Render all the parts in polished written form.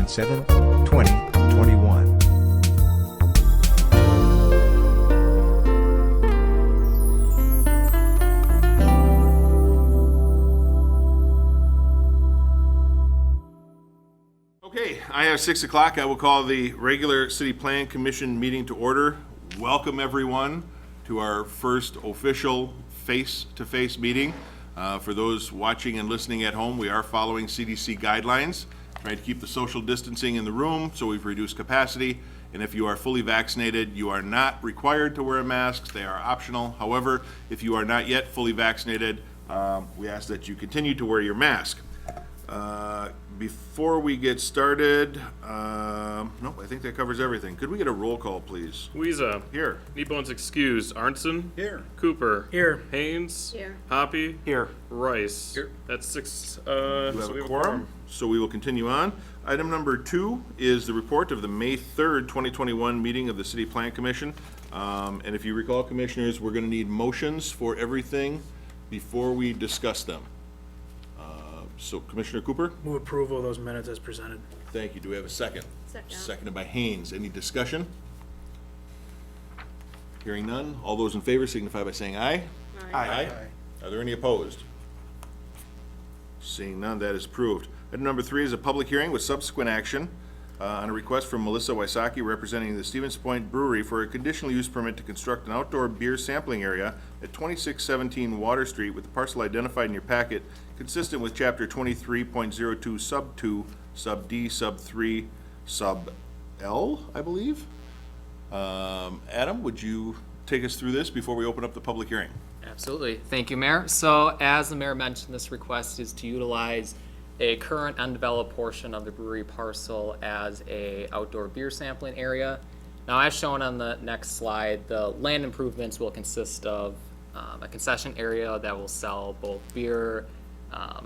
7/7/2021. Okay, I have 6 o'clock. I will call the regular City Plan Commission meeting to order. Welcome, everyone, to our first official face-to-face meeting. For those watching and listening at home, we are following CDC guidelines, trying to keep the social distancing in the room, so we've reduced capacity. And if you are fully vaccinated, you are not required to wear masks. They are optional. However, if you are not yet fully vaccinated, we ask that you continue to wear your mask. Before we get started, nope, I think that covers everything. Could we get a roll call, please? Weeza. Here. Kneebone's excused. Arnson. Here. Cooper. Here. Haynes. Here. Hoppy. Here. Rice. Here. That's 6. We have a quorum, so we will continue on. Item number 2 is the report of the May 3rd, 2021 meeting of the City Plan Commission. And if you recall, Commissioners, we're going to need motions for everything before we discuss them. So Commissioner Cooper? Move approval of those minutes as presented. Thank you. Do we have a second? Second. Seconded by Haynes. Any discussion? Hearing none. All those in favor signify by saying aye. Aye. Are there any opposed? Seeing none, that is approved. Item number 3 is a public hearing with subsequent action on a request from Melissa Wysocki representing the Stevens Point Brewery for a conditional use permit to construct an outdoor beer sampling area at 2617 Water Street with the parcel identified in your packet, consistent with Chapter 23.02 Sub 2, Sub D, Sub 3, Sub L, I believe. Adam, would you take us through this before we open up the public hearing? Absolutely. Thank you, Mayor. So as the Mayor mentioned, this request is to utilize a current undeveloped portion of the brewery parcel as a outdoor beer sampling area. Now, as shown on the next slide, the land improvements will consist of a concession area that will sell both beer,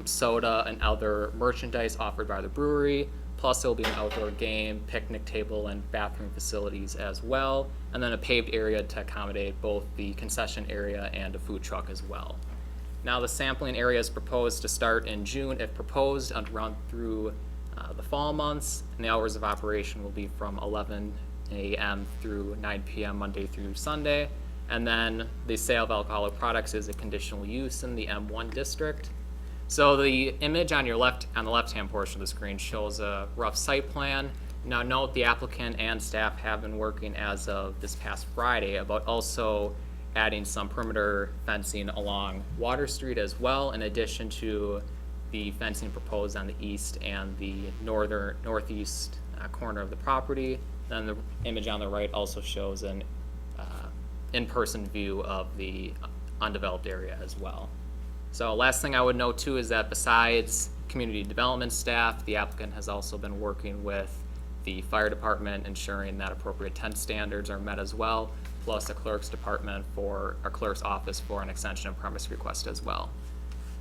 soda, and other merchandise offered by the brewery. Plus, there will be an outdoor game, picnic table, and bathroom facilities as well. And then a paved area to accommodate both the concession area and a food truck as well. Now, the sampling area is proposed to start in June, if proposed, and run through the fall months. And the hours of operation will be from 11 a.m. through 9 p.m. Monday through Sunday. And then the sale of alcoholic products is a conditional use in the M1 district. So the image on the left-hand portion of the screen shows a rough site plan. Now note the applicant and staff have been working as of this past Friday about also adding some perimeter fencing along Water Street as well, in addition to the fencing proposed on the east and the northeast corner of the property. Then the image on the right also shows an in-person view of the undeveloped area as well. So last thing I would note too is that besides community development staff, the applicant has also been working with the fire department, ensuring that appropriate tent standards are met as well, plus a clerk's department for our clerk's office for an extension of premise request as well.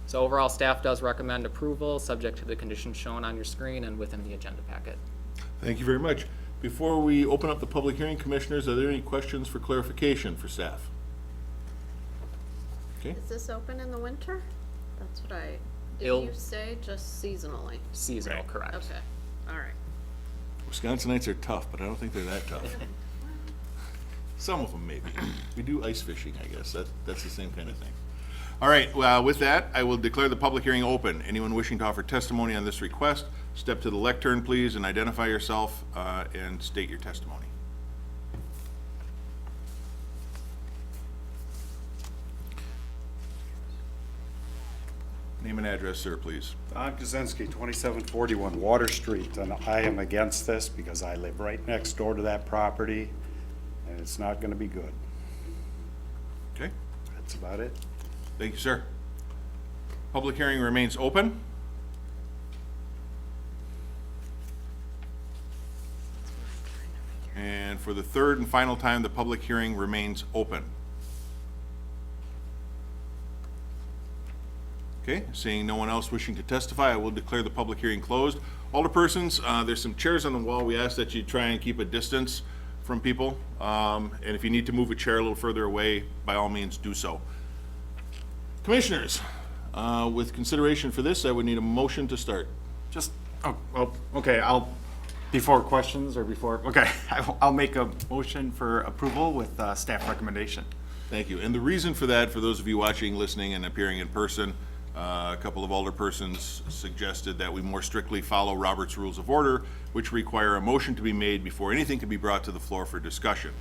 So overall, staff does recommend approval, subject to the conditions shown on your screen and within the agenda packet. Thank you very much. Before we open up the public hearing, Commissioners, are there any questions for clarification for staff? Okay. Is this open in the winter? That's what did It'll- you say just seasonally? Seasonal, correct. Okay, all right. Wisconsinites are tough, but I don't think they're that tough. Some of them maybe. We do ice fishing, I guess. That's the same kind of thing. All right, well, with that, I will declare the public hearing open. Anyone wishing to offer testimony on this request, step to the lectern, please, and identify yourself and state your testimony. Name and address, sir, please. Don Kaczynski, 2741 Water Street, and I am against this because I live right next door to that property, and it's not gonna be good. Okay, That's about it. thank you, sir. Public hearing remains open. And for the third and final time, the public hearing remains open. Okay, seeing no one else wishing to testify, I will declare the public hearing closed. Alderpersons, there's some chairs on the wall. We ask that you try and keep a distance from people. And if you need to move a chair a little further away, by all means, do so. Commissioners, with consideration for this, I would need a motion to start. Just, okay, I'll Before questions or before, okay, I'll make a motion for approval with staff recommendation. Thank you. And the reason for that, for those of you watching, listening, and appearing in person, a couple of older persons suggested that we more strictly follow Robert's Rules of Order, which require a motion to be made before anything can be brought to the floor for discussion.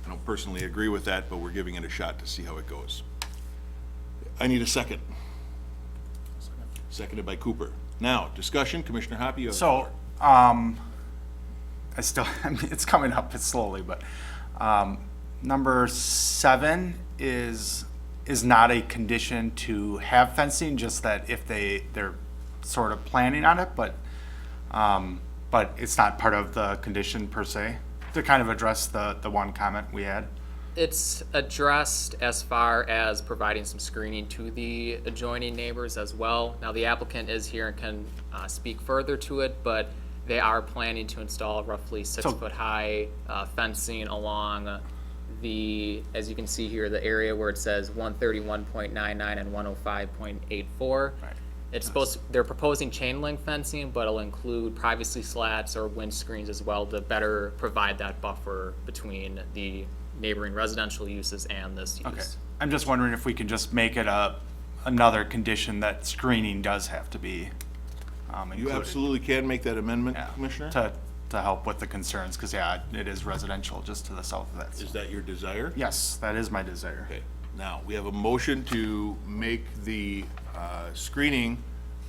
I don't personally agree with that, but we're giving it a shot to see how it goes. I need a second. Seconded by Cooper. Now, discussion, Commissioner Hoppe, you have the So, floor. I still, I mean, it's coming up slowly, but, number 7 is not a condition to have fencing, just that if they're sort of planning on it, but it's not part of the condition per se, to kind of address the one comment we had. It's addressed as far as providing some screening to the adjoining neighbors as well. Now, the applicant is here and can speak further to it, but they are planning to install roughly 6-foot-high fencing along the, as you can see here, the area where it says 131.99 and 105.84. Right. It's they're proposing chain link fencing, but it'll include privacy slats or wind screens as well to better provide that buffer between the neighboring residential uses and this use. Okay, I'm just wondering if we can just make it another condition that screening does have to be included. You absolutely can make that amendment, Yeah, Commissioner? To help with the concerns, because yeah, it is residential just to the south of that. Is that your desire? Yes, that is my desire. Okay, now, we have a motion to make the screening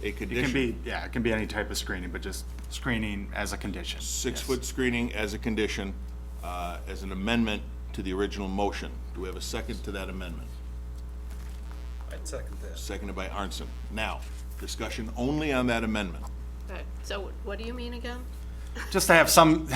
a It condition. can be, yeah, it can be any type of screening, but just screening as a condition. 6-foot screening as a condition, as an amendment to the original motion. Do we have a second to that amendment? I'd second that. Seconded by Arnson. Now, discussion only on that amendment. Okay, so what do you mean again? Just to have some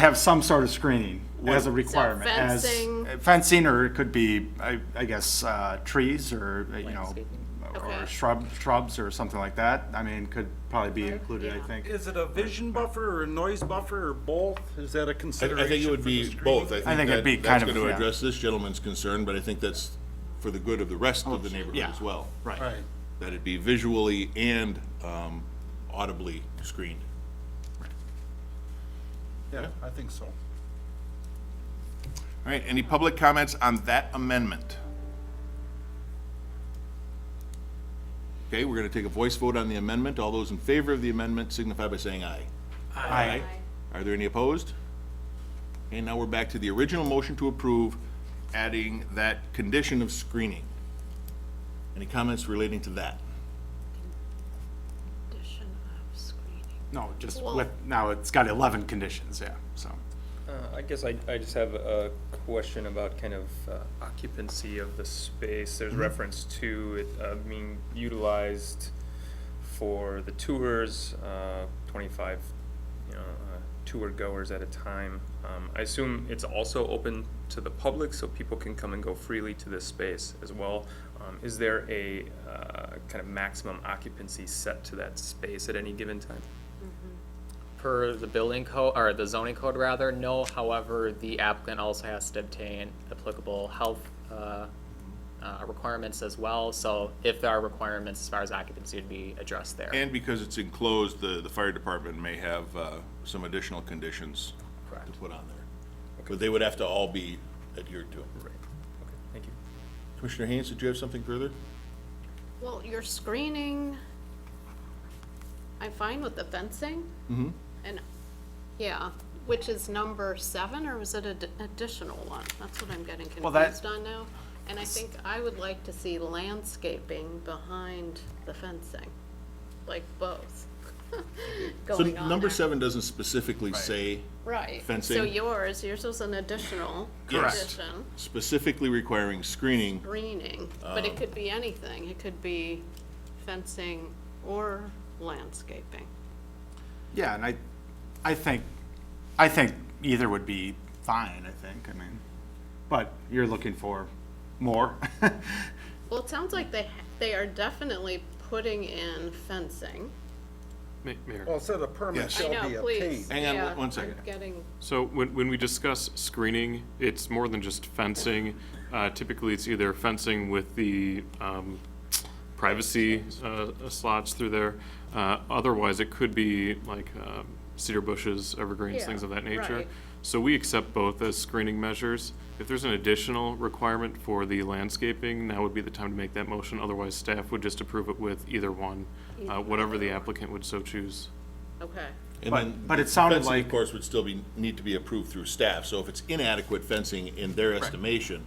sort of screening as a requirement. as fencing. Fencing, or it could be, I guess, trees or, Landscaping. or Okay. shrubs or something like that. I mean, could probably be included, I Yeah. think. Is it a vision buffer or a noise buffer or both? Is that a I consideration? think it would for the be screening? both. I think it'd be that's kind of, going to yeah. address this gentleman's concern, but I think that's for the good of the rest of the neighborhood yeah. as well. Right. Right. That it be visually and audibly screened. Yeah, I think so. All right, any public comments on that amendment? Okay, we're going to take a voice vote on the amendment. All those in favor of the amendment signify by saying aye. Aye. Are there any opposed? Okay, now we're back to the original motion to approve, adding that condition of screening. Any comments relating to that? Condition of screening. No, just Well- with, now it's got 11 conditions, yeah, so. I guess I just have a question about kind of occupancy of the space. There's reference to it being utilized for the tours, 25, tour goers at a time. I assume it's also open to the public, so people can come and go freely to this space as well. Is there a kind of maximum occupancy set to that space at any given time? Per the building code, or the zoning code rather, no. However, the applicant also has to obtain applicable health requirements as well. So if there are requirements as far as occupancy, would be addressed there. And because it's enclosed, the fire department may have some additional conditions Correct. to put on there. But they would have to all be adhered to. Right. Okay, thank you. Commissioner Haynes, did you have something further? Well, your screening, I'm fine with the fencing. Mm-hmm. And, yeah, which is number 7, or was it an additional one? That's what I'm getting Well, that- confused on now. And I think I would like to see landscaping behind the fencing, like both, So going on number there. 7 doesn't specifically say, Right. fencing. So yours was an additional Correct. condition, specifically requiring screening. screening, but it could be anything. It could be fencing or landscaping. Yeah, and I think either would be fine, I think, I mean, but you're looking for more. Well, it sounds like they are definitely putting in fencing. Mayor, Well, it said a permit Yes. I shall know, be please. obtained. Hang on Yeah, one second. I'm getting, so when we discuss screening, it's more than just fencing. Typically, it's either fencing with the privacy slots through there. Otherwise, it could be like cedar bushes, evergreens, Yeah, things of that nature. right. So we accept both as screening measures. If there's an additional requirement for the landscaping, now would be the time to make that motion. Otherwise, staff would just approve it with either one, whatever the applicant would so choose. Okay, And But- then but it sounded fencing, like- of course, would still need to be approved through staff. So if it's inadequate fencing in their estimation,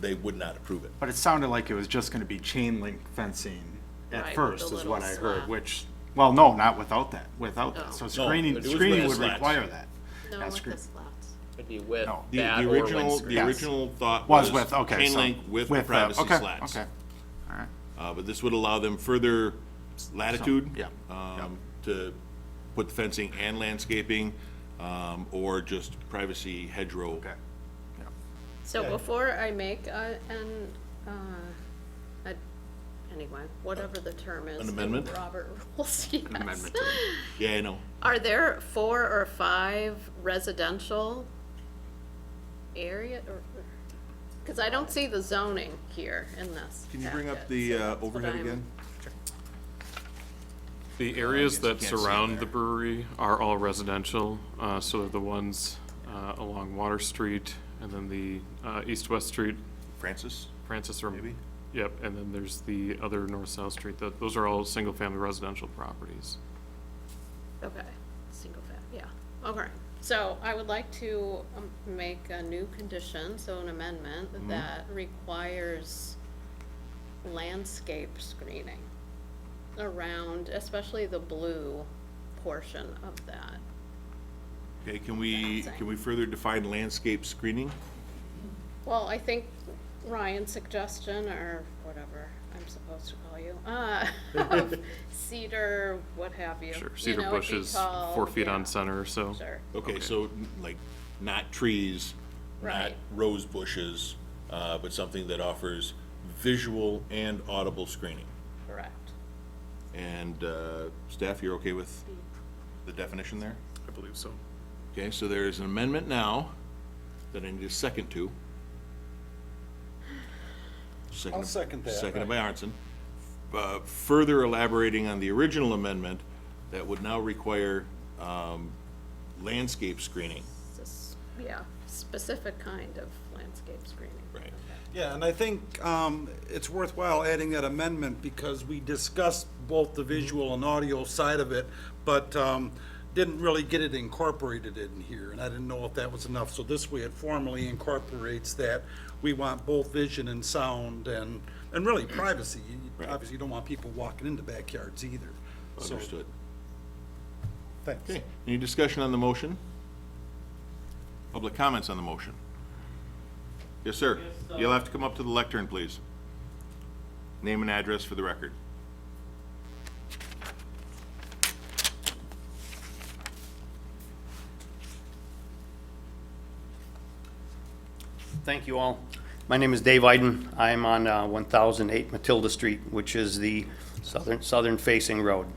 they would not approve it. But it sounded like it was just gonna be chain link fencing Right, at with first, the is what I little heard, slat. which, well, no, not without that, without No. that. So No, screening, it was screening with would slats. require that. no, Yeah, with screen- the slats. Would be with No. that The or when original, the screened. Yes. original thought Was was with, okay, chain so. link with the- privacy okay, slats. Okay, all right. But this would allow them further latitude. So, yeah, To put fencing and landscaping, or just privacy hedgerow. Okay. Yeah. So before I make anyway, whatever the term is. An in amendment? Robert rules, yes. amendment. Yeah, I know. Are there 4 or 5 residential area, or, because I don't see the zoning here in this. Can you bring up packet, the so that's what overhead I'm- again? The areas guess you that can't see it surround there. the brewery are all residential, so they're the ones along Water Street, and then the East-West Street, Francis? Francis or. Maybe? Yep, and then there's the other North-South Street, those are all single-family residential properties. Okay, single family, yeah, okay. So I would like to make a new condition, so an amendment that requires landscape screening around, especially the blue portion of that. Okay, can we Fencing. further define landscape screening? Well, I think Ryan's suggestion, or whatever I'm supposed to call you, of cedar, what have you. Sure, you cedar know, 8 feet bushes, tall, 4 feet on yeah, center, so. Sure, Okay, so like not trees, not Right. rose bushes, but something that offers visual and audible screening. correct. And staff, you're okay with the definition there? I believe so. Okay, so there's an amendment now that I need a second to. I'll second that. Seconded by Arnson. Further elaborating on the original amendment, that would now require landscape screening. Yeah, specific kind of landscape screening. Right. Yeah, and I think it's worthwhile adding that amendment because we discussed both the visual and audio side of it, but didn't really get it incorporated in here, and I didn't know if that was enough. So this way it formally incorporates that we want both vision and sound and really privacy. Right. Obviously, you don't want people walking into backyards either. So, Understood. thanks. Okay, any discussion on the motion? Public comments on the motion? Yes, sir. You'll have to come up to the lectern, please. Name and address for the record. Thank you all. My name is Dave Iden. I'm on 1008 Matilda Street, which is the southern facing road.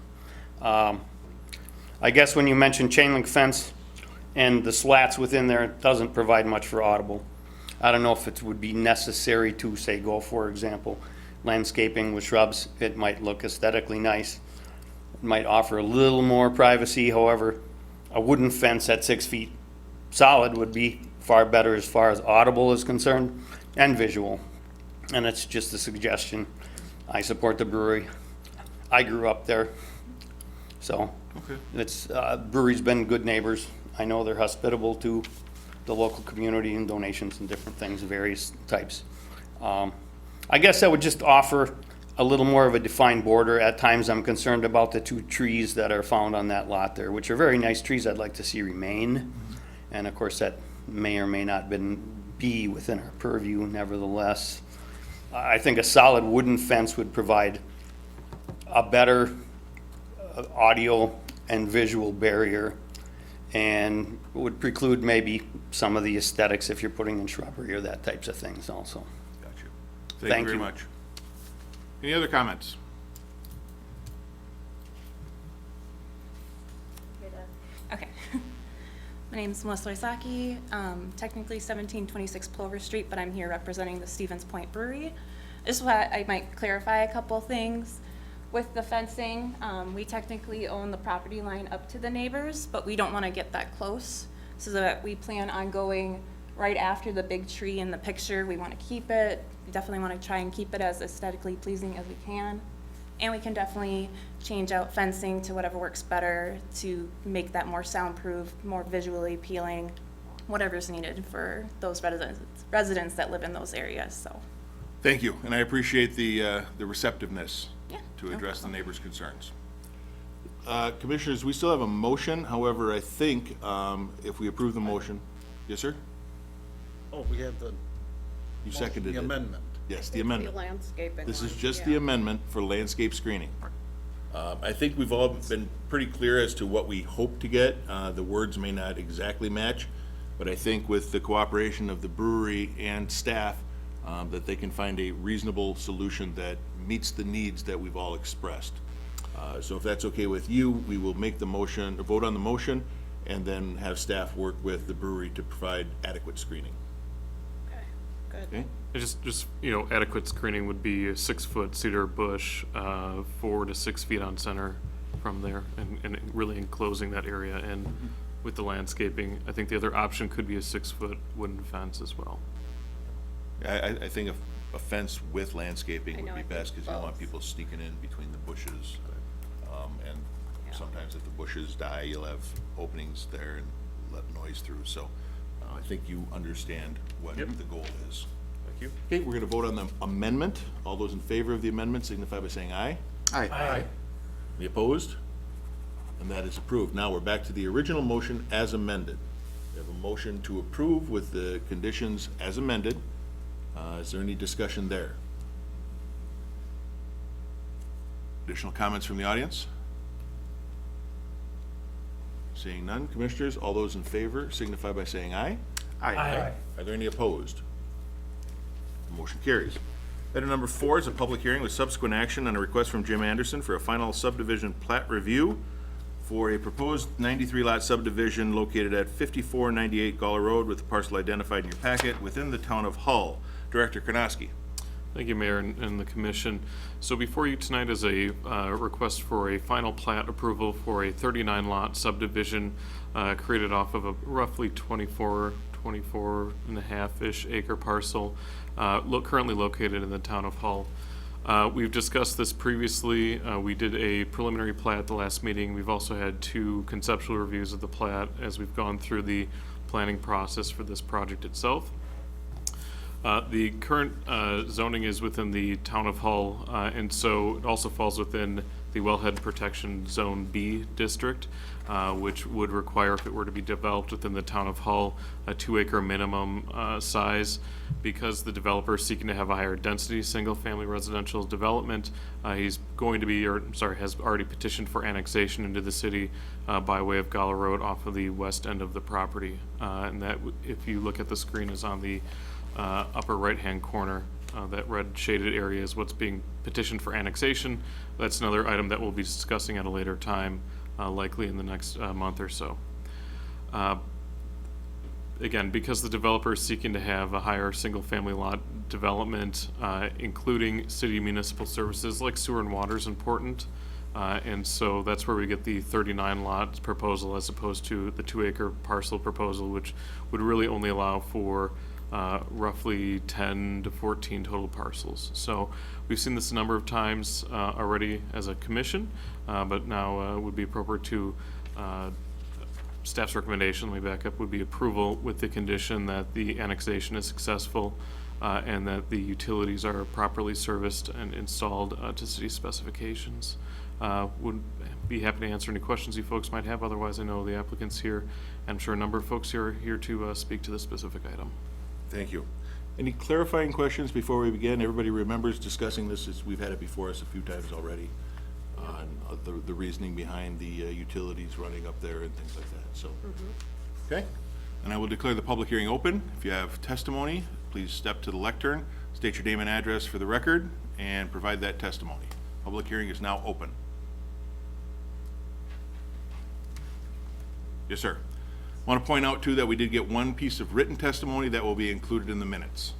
I guess when you mention chain link fence and the slats within there, it doesn't provide much for audible. I don't know if it would be necessary to, say, go, for example, landscaping with shrubs. It might look aesthetically nice. It might offer a little more privacy. However, a wooden fence at 6 feet solid would be far better as far as audible is concerned and visual. And it's just a suggestion. I support the brewery. I grew up there. So it's, brewery's been good neighbors. I know they're hospitable to the local community and donations and different things of various types. I guess I would just offer a little more of a defined border. At times I'm concerned about the 2 trees that are found on that lot there, which are very nice trees I'd like to see remain. And of course, that may or may not be within our purview nevertheless. I think a solid wooden fence would provide a better audio and visual barrier and would preclude maybe some of the aesthetics if you're putting in shrubbery or that types of things also. Got you. Thank you Thank very you. much. Any other comments? Okay. My name is Melissa Oisaki, technically 1726 Plover Street, but I'm here representing the Stevens Point Brewery. Just what I might clarify a couple things. With the fencing, we technically own the property line up to the neighbors, but we don't want to get that close. So that we plan on going right after the big tree in the picture. We want to keep it. We definitely want to try and keep it as aesthetically pleasing as we can. And we can definitely change out fencing to whatever works better to make that more soundproof, more visually appealing, whatever's needed for those residents that live in those areas, so. Thank you, and I appreciate the receptiveness Yeah, to no address the problem. neighbors' concerns. Commissioners, we still have a motion, however, I think if we approve the motion, yes, sir? Oh, we have the You seconded it. the amendment. Yes, the The amendment. landscaping This is one, just yeah. the amendment for landscape screening. I think we've all been pretty clear as to what we hope to get. The words may not exactly match, but I think with the cooperation of the brewery and staff, that they can find a reasonable solution that meets the needs that we've all expressed. So if that's okay with you, we will make the motion, vote on the motion, and then have staff work with the brewery to provide adequate screening. Okay, good. Okay? Just, adequate screening would be a 6-foot cedar bush, 4 to 6 feet on center from there, and really enclosing that area. And with the landscaping, I think the other option could be a 6-foot wooden fence as well. I think a fence with I landscaping would know, be I think best, because you don't want both. people sneaking in between the bushes. And Yeah. sometimes if the bushes die, you'll have openings there and let noise through. So I think you understand what the goal is. Thank you. Okay, we're gonna vote on the amendment. All those in favor of the amendment signify by saying aye. Aye. Any opposed? And that is approved. Now we're back to the original motion as amended. We have a motion to approve with the conditions as amended. Is there any discussion there? Additional comments from the audience? Seeing none, commissioners, all those in favor signify by saying aye. Aye. Are there any opposed? The motion carries. Item number 4 is a public hearing with subsequent action on a request from Jim Anderson for a final subdivision plat review for a proposed 93-lot subdivision located at 5498 Gawler Road with the parcel identified in your packet within the town of Hull. Director Karnowski. Thank you, Mayor and the Commission. So before you tonight is a request for a final plat approval for a 39-lot subdivision created off of a roughly 24 and a half-ish acre parcel currently located in the town of Hull. We've discussed this previously. We did a preliminary plat at the last meeting. We've also had 2 conceptual reviews of the plat as we've gone through the planning process for this project itself. The current zoning is within the town of Hull, and so it also falls within the Wellhead Protection Zone B district, which would require, if it were to be developed within the town of Hull, a 2-acre minimum size. Because the developer is seeking to have a higher density single-family residential development, he's going to be, has already petitioned for annexation into the city by way of Gawler Road off of the west end of the property. And that, if you look at the screen, is on the upper right-hand corner. That red shaded area is what's being petitioned for annexation. That's another item that we'll be discussing at a later time, likely in the next month or so. Again, because the developer is seeking to have a higher single-family lot development, including city municipal services like sewer and water is important. And so that's where we get the 39 lot proposal as opposed to the 2-acre parcel proposal, which would really only allow for roughly 10 to 14 total parcels. So we've seen this a number of times already as a commission, but now would be appropriate to staff's recommendation, let me back up, would be approval with the condition that the annexation is successful and that the utilities are properly serviced and installed to city specifications. Would be happy to answer any questions you folks might have. Otherwise, I know the applicant's here. I'm sure a number of folks here are here to speak to this specific item. Thank you. Any clarifying questions before we begin? Everybody remembers discussing this, as we've had it before us a few times already, on the reasoning behind the utilities running up there and things like that, so. Okay, and I will declare the public hearing open. If you have testimony, please step to the lectern, state your name and address for the record, and provide that testimony. Public hearing is now open. Yes, sir. Want to point out, too, that we did get one piece of written testimony that will be included in the minutes.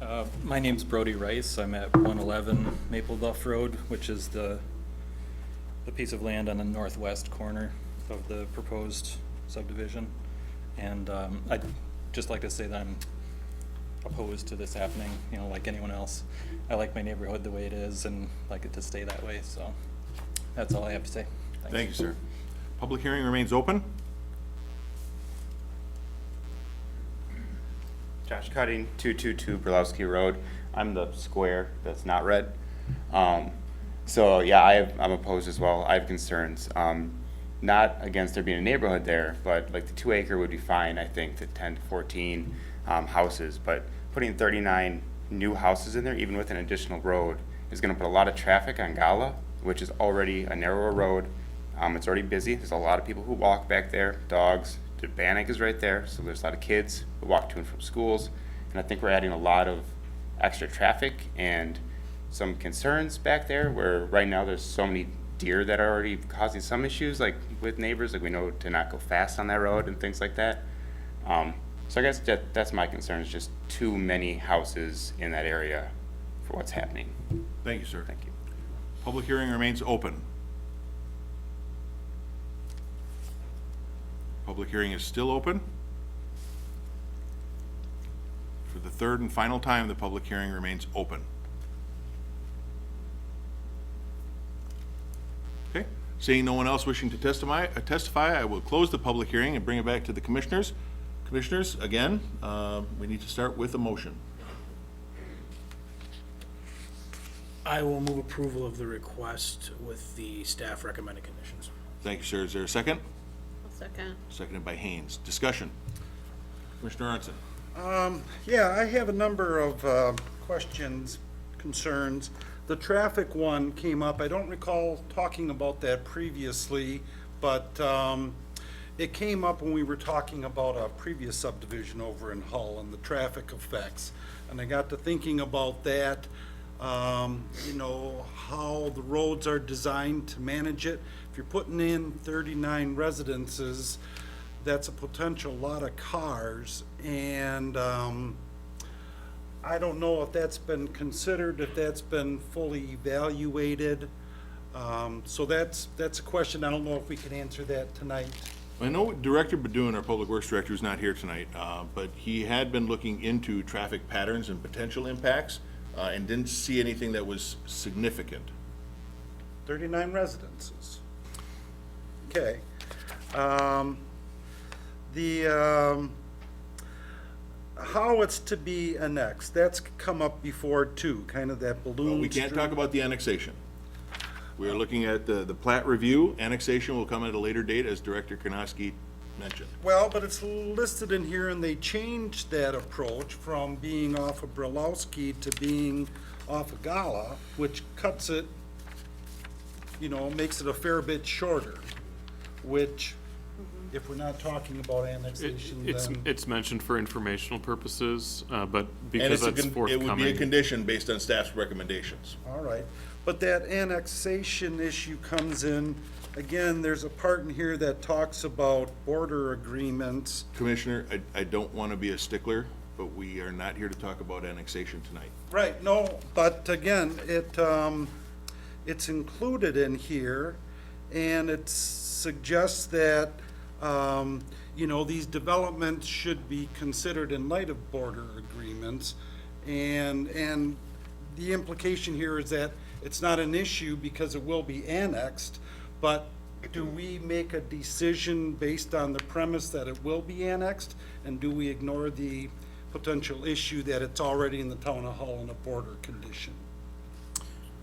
My name's Brody Rice. I'm at 111 Maple Bluff Road, which is the piece of land on the northwest corner of the proposed subdivision. And I'd just like to say that I'm opposed to this happening, you know, like anyone else. I like my neighborhood the way it is and like it to stay that way, so that's all I have to say. Thanks. Thank you, sir. Public hearing remains open. Josh Cutting, 222 Berlowski Road. I'm the square that's not red. So yeah, I'm opposed as well. I have concerns. Not against there being a neighborhood there, but like the 2 acre would be fine, I think, to 10 to 14 houses. But putting 39 new houses in there, even with an additional road, is gonna put a lot of traffic on Gala, which is already a narrower road. It's already busy. There's a lot of people who walk back there, dogs. The Bannock is right there, so there's a lot of kids who walk to and from schools. And I think we're adding a lot of extra traffic and some concerns back there where right now there's so many deer that are already causing some issues, like with neighbors, like we know to not go fast on that road and things like that. So I guess that's my concern, is just too many houses in that area for what's happening. Thank you, sir. Thank you. Public hearing remains open. Public hearing is still open. For the third and final time, the public hearing remains open. Okay, seeing no one else wishing to testify, I will close the public hearing and bring it back to the commissioners. Commissioners, again, we need to start with a motion. I will move approval of the request with the staff recommended conditions. Thank you, sir. Is there a second? I'll second. Seconded by Haynes. Discussion. Commissioner Arnson. Yeah, I have a number of questions, concerns. The traffic one came up. I don't recall talking about that previously, but it came up when we were talking about a previous subdivision over in Hull and the traffic effects. And I got to thinking about that, you know, how the roads are designed to manage it. If you're putting in 39 residences, that's a potential lot of cars, and I don't know if that's been considered, if that's been fully evaluated. So that's a question. I don't know if we can answer that tonight. I know Director Badun, our Public Works Director, is not here tonight, but he had been looking into traffic patterns and potential impacts, and didn't see anything that was significant. 39 residences. Okay. How it's to be annexed, that's come up before too, kind of that balloon. Well, we can't talk about the annexation. We are looking at the plat review. Annexation will come at a later date, as Director Karnowski mentioned. Well, but it's listed in here, and they changed that approach from being off of Berlowski to being off of Gala, which cuts it, you know, makes it a fair bit shorter, which, if we're not talking about annexation, then. It's mentioned for informational purposes, but And because that's it would be a forthcoming. condition based on staff's recommendations. All right, but that annexation issue comes in, again, there's a part in here that talks about border agreements. Commissioner, I don't want to be a stickler, but we are not here to talk about annexation tonight. Right, no, but again, it's included in here, and it suggests that, you know, these developments should be considered in light of border agreements, and the implication here is that it's not an issue because it will be annexed, but do we make a decision based on the premise that it will be annexed, and do we ignore the potential issue that it's already in the town of Hull in a border condition?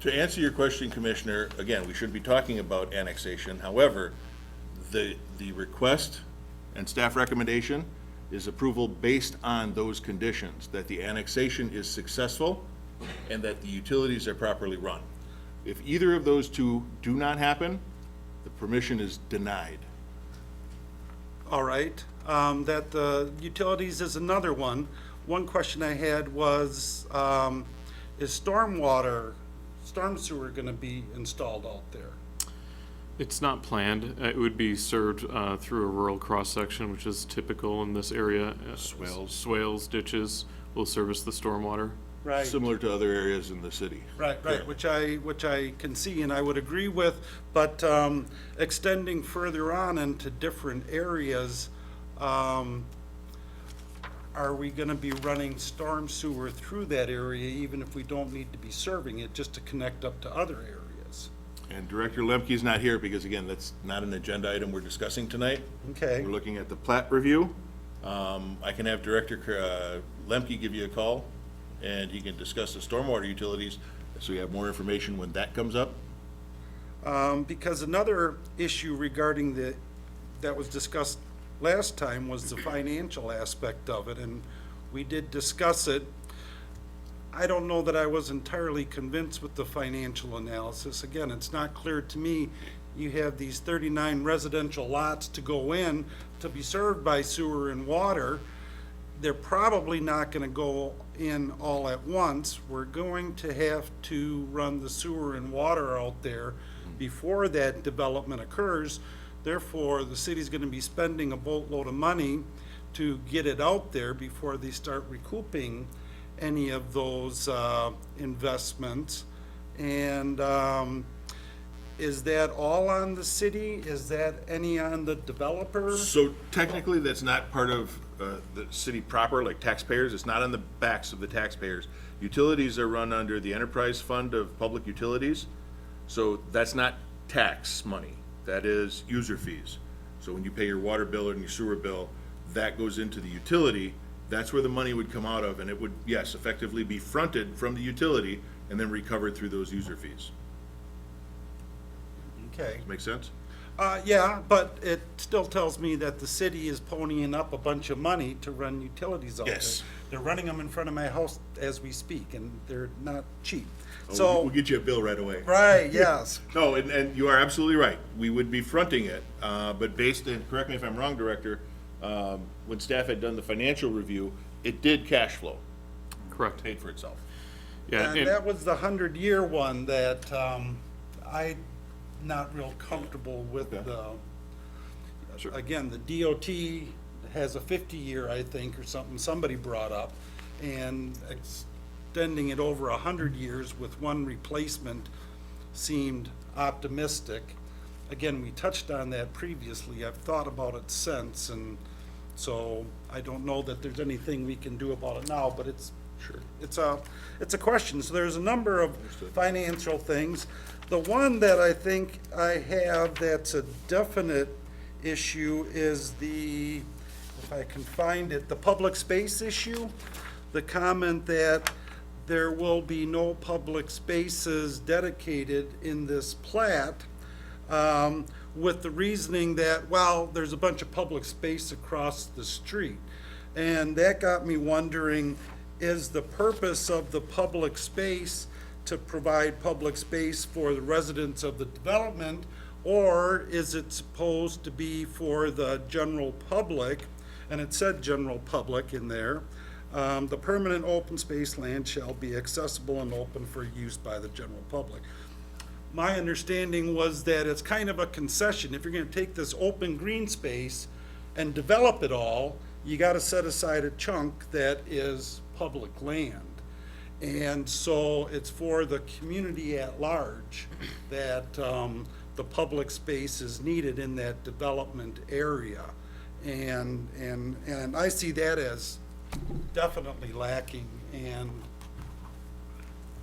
To answer your question, Commissioner, again, we shouldn't be talking about annexation. However, the request and staff recommendation is approval based on those conditions, that the annexation is successful and that the utilities are properly run. If either of those two do not happen, the permission is denied. All right, that the utilities is another one. One question I had was, is storm sewer gonna be installed out there? It's not planned. It would be served through a rural cross-section, which is typical in this area. Swales. Swales, ditches, will service the stormwater. Right. Similar to other areas in the city. Right, right, which I can see and I would agree with, but extending further on into different areas, are we gonna be running storm sewer through that area even if we don't need to be serving it, just to connect up to other areas? And Director Lemke's not here because, again, that's not an agenda item we're discussing tonight. Okay. We're looking at the plat review. I can have Director Lemke give you a call, and he can discuss the stormwater utilities, so you have more information when that comes up. Because another issue regarding that was discussed last time was the financial aspect of it, and we did discuss it. I don't know that I was entirely convinced with the financial analysis. Again, it's not clear to me. You have these 39 residential lots to go in to be served by sewer and water. They're probably not gonna go in all at once. We're going to have to run the sewer and water out there before that development occurs. Therefore, the city's gonna be spending a boatload of money to get it out there before they start recouping any of those investments. And is that all on the city? Is that any on the developer? So technically, that's not part of the city proper, like taxpayers. It's not on the backs of the taxpayers. Utilities are run under the enterprise fund of public utilities. So that's not tax money. That is user fees. So when you pay your water bill and your sewer bill, that goes into the utility. That's where the money would come out of, and it would, yes, effectively be fronted from the utility and then recovered through those user fees. Okay. Make sense? Yeah, but it still tells me that the city is ponying up a bunch of money to run utilities out there. Yes. They're running them in front of my house as we speak, and they're not cheap. We'll So, get you a bill right away. right, yes. No, and you are absolutely right. We would be fronting it, but based, and correct me if I'm wrong, Director, when staff had done the financial review, it did cash flow, Correct. paid for itself. Yeah, And that was the 100-year one that I not real comfortable with Okay. the, again, the DOT has a 50-year, I think, or something, somebody brought up, and extending it over 100 years with one replacement seemed optimistic. Again, we touched on that previously. I've thought about it since, and so I don't know that there's anything we can do about it now, but it's a question. So there's a number of financial things. The one that I think I have that's a definite issue is the, if I can find it, the public space issue. The comment that there will be no public spaces dedicated in this plat, with the reasoning that, well, there's a bunch of public space across the street. And that got me wondering, is the purpose of the public space to provide public space for the residents of the development, or is it supposed to be for the general public? And it said general public in there. The permanent open space land shall be accessible and open for use by the general public. My understanding was that it's kind of a concession. If you're gonna take this open green space and develop it all, you gotta set aside a chunk that is public land. And so it's for the community at large that the public space is needed in that development area. And I see that as definitely lacking. And,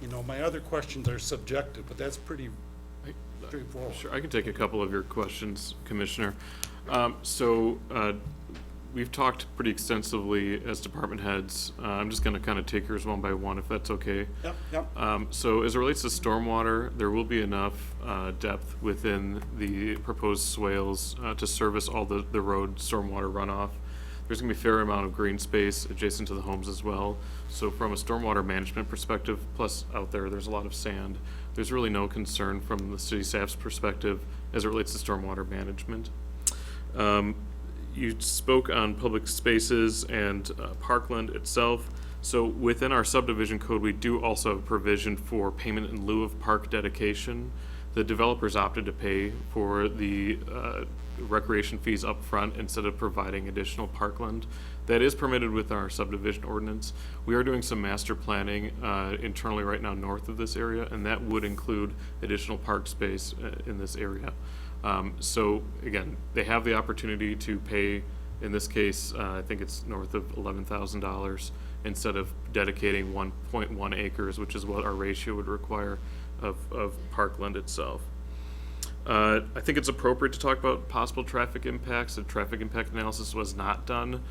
you know, my other questions are subjective, but that's pretty straightforward. Sure, I can take a couple of your questions, Commissioner. We've talked pretty extensively as department heads. I'm just gonna kind of take yours one by one, if that's okay. Yep, yep. So as it relates to stormwater, there will be enough depth within the proposed swales to service all the road stormwater runoff. There's gonna be a fair amount of green space adjacent to the homes as well. So from a stormwater management perspective, plus out there's a lot of sand. There's really no concern from the city staff's perspective as it relates to stormwater management. You spoke on public spaces and parkland itself. So within our subdivision code, we do also have a provision for payment in lieu of park dedication. The developers opted to pay for the recreation fees up front instead of providing additional parkland. That is permitted with our subdivision ordinance. We are doing some master planning internally right now north of this area, and that would include additional park space in this area. So again, they have the opportunity to pay, in this case, I think it's north of $11,000 instead of dedicating 1.1 acres, which is what our ratio would require of parkland itself. I think it's appropriate to talk about possible traffic impacts. The traffic impact analysis was not done.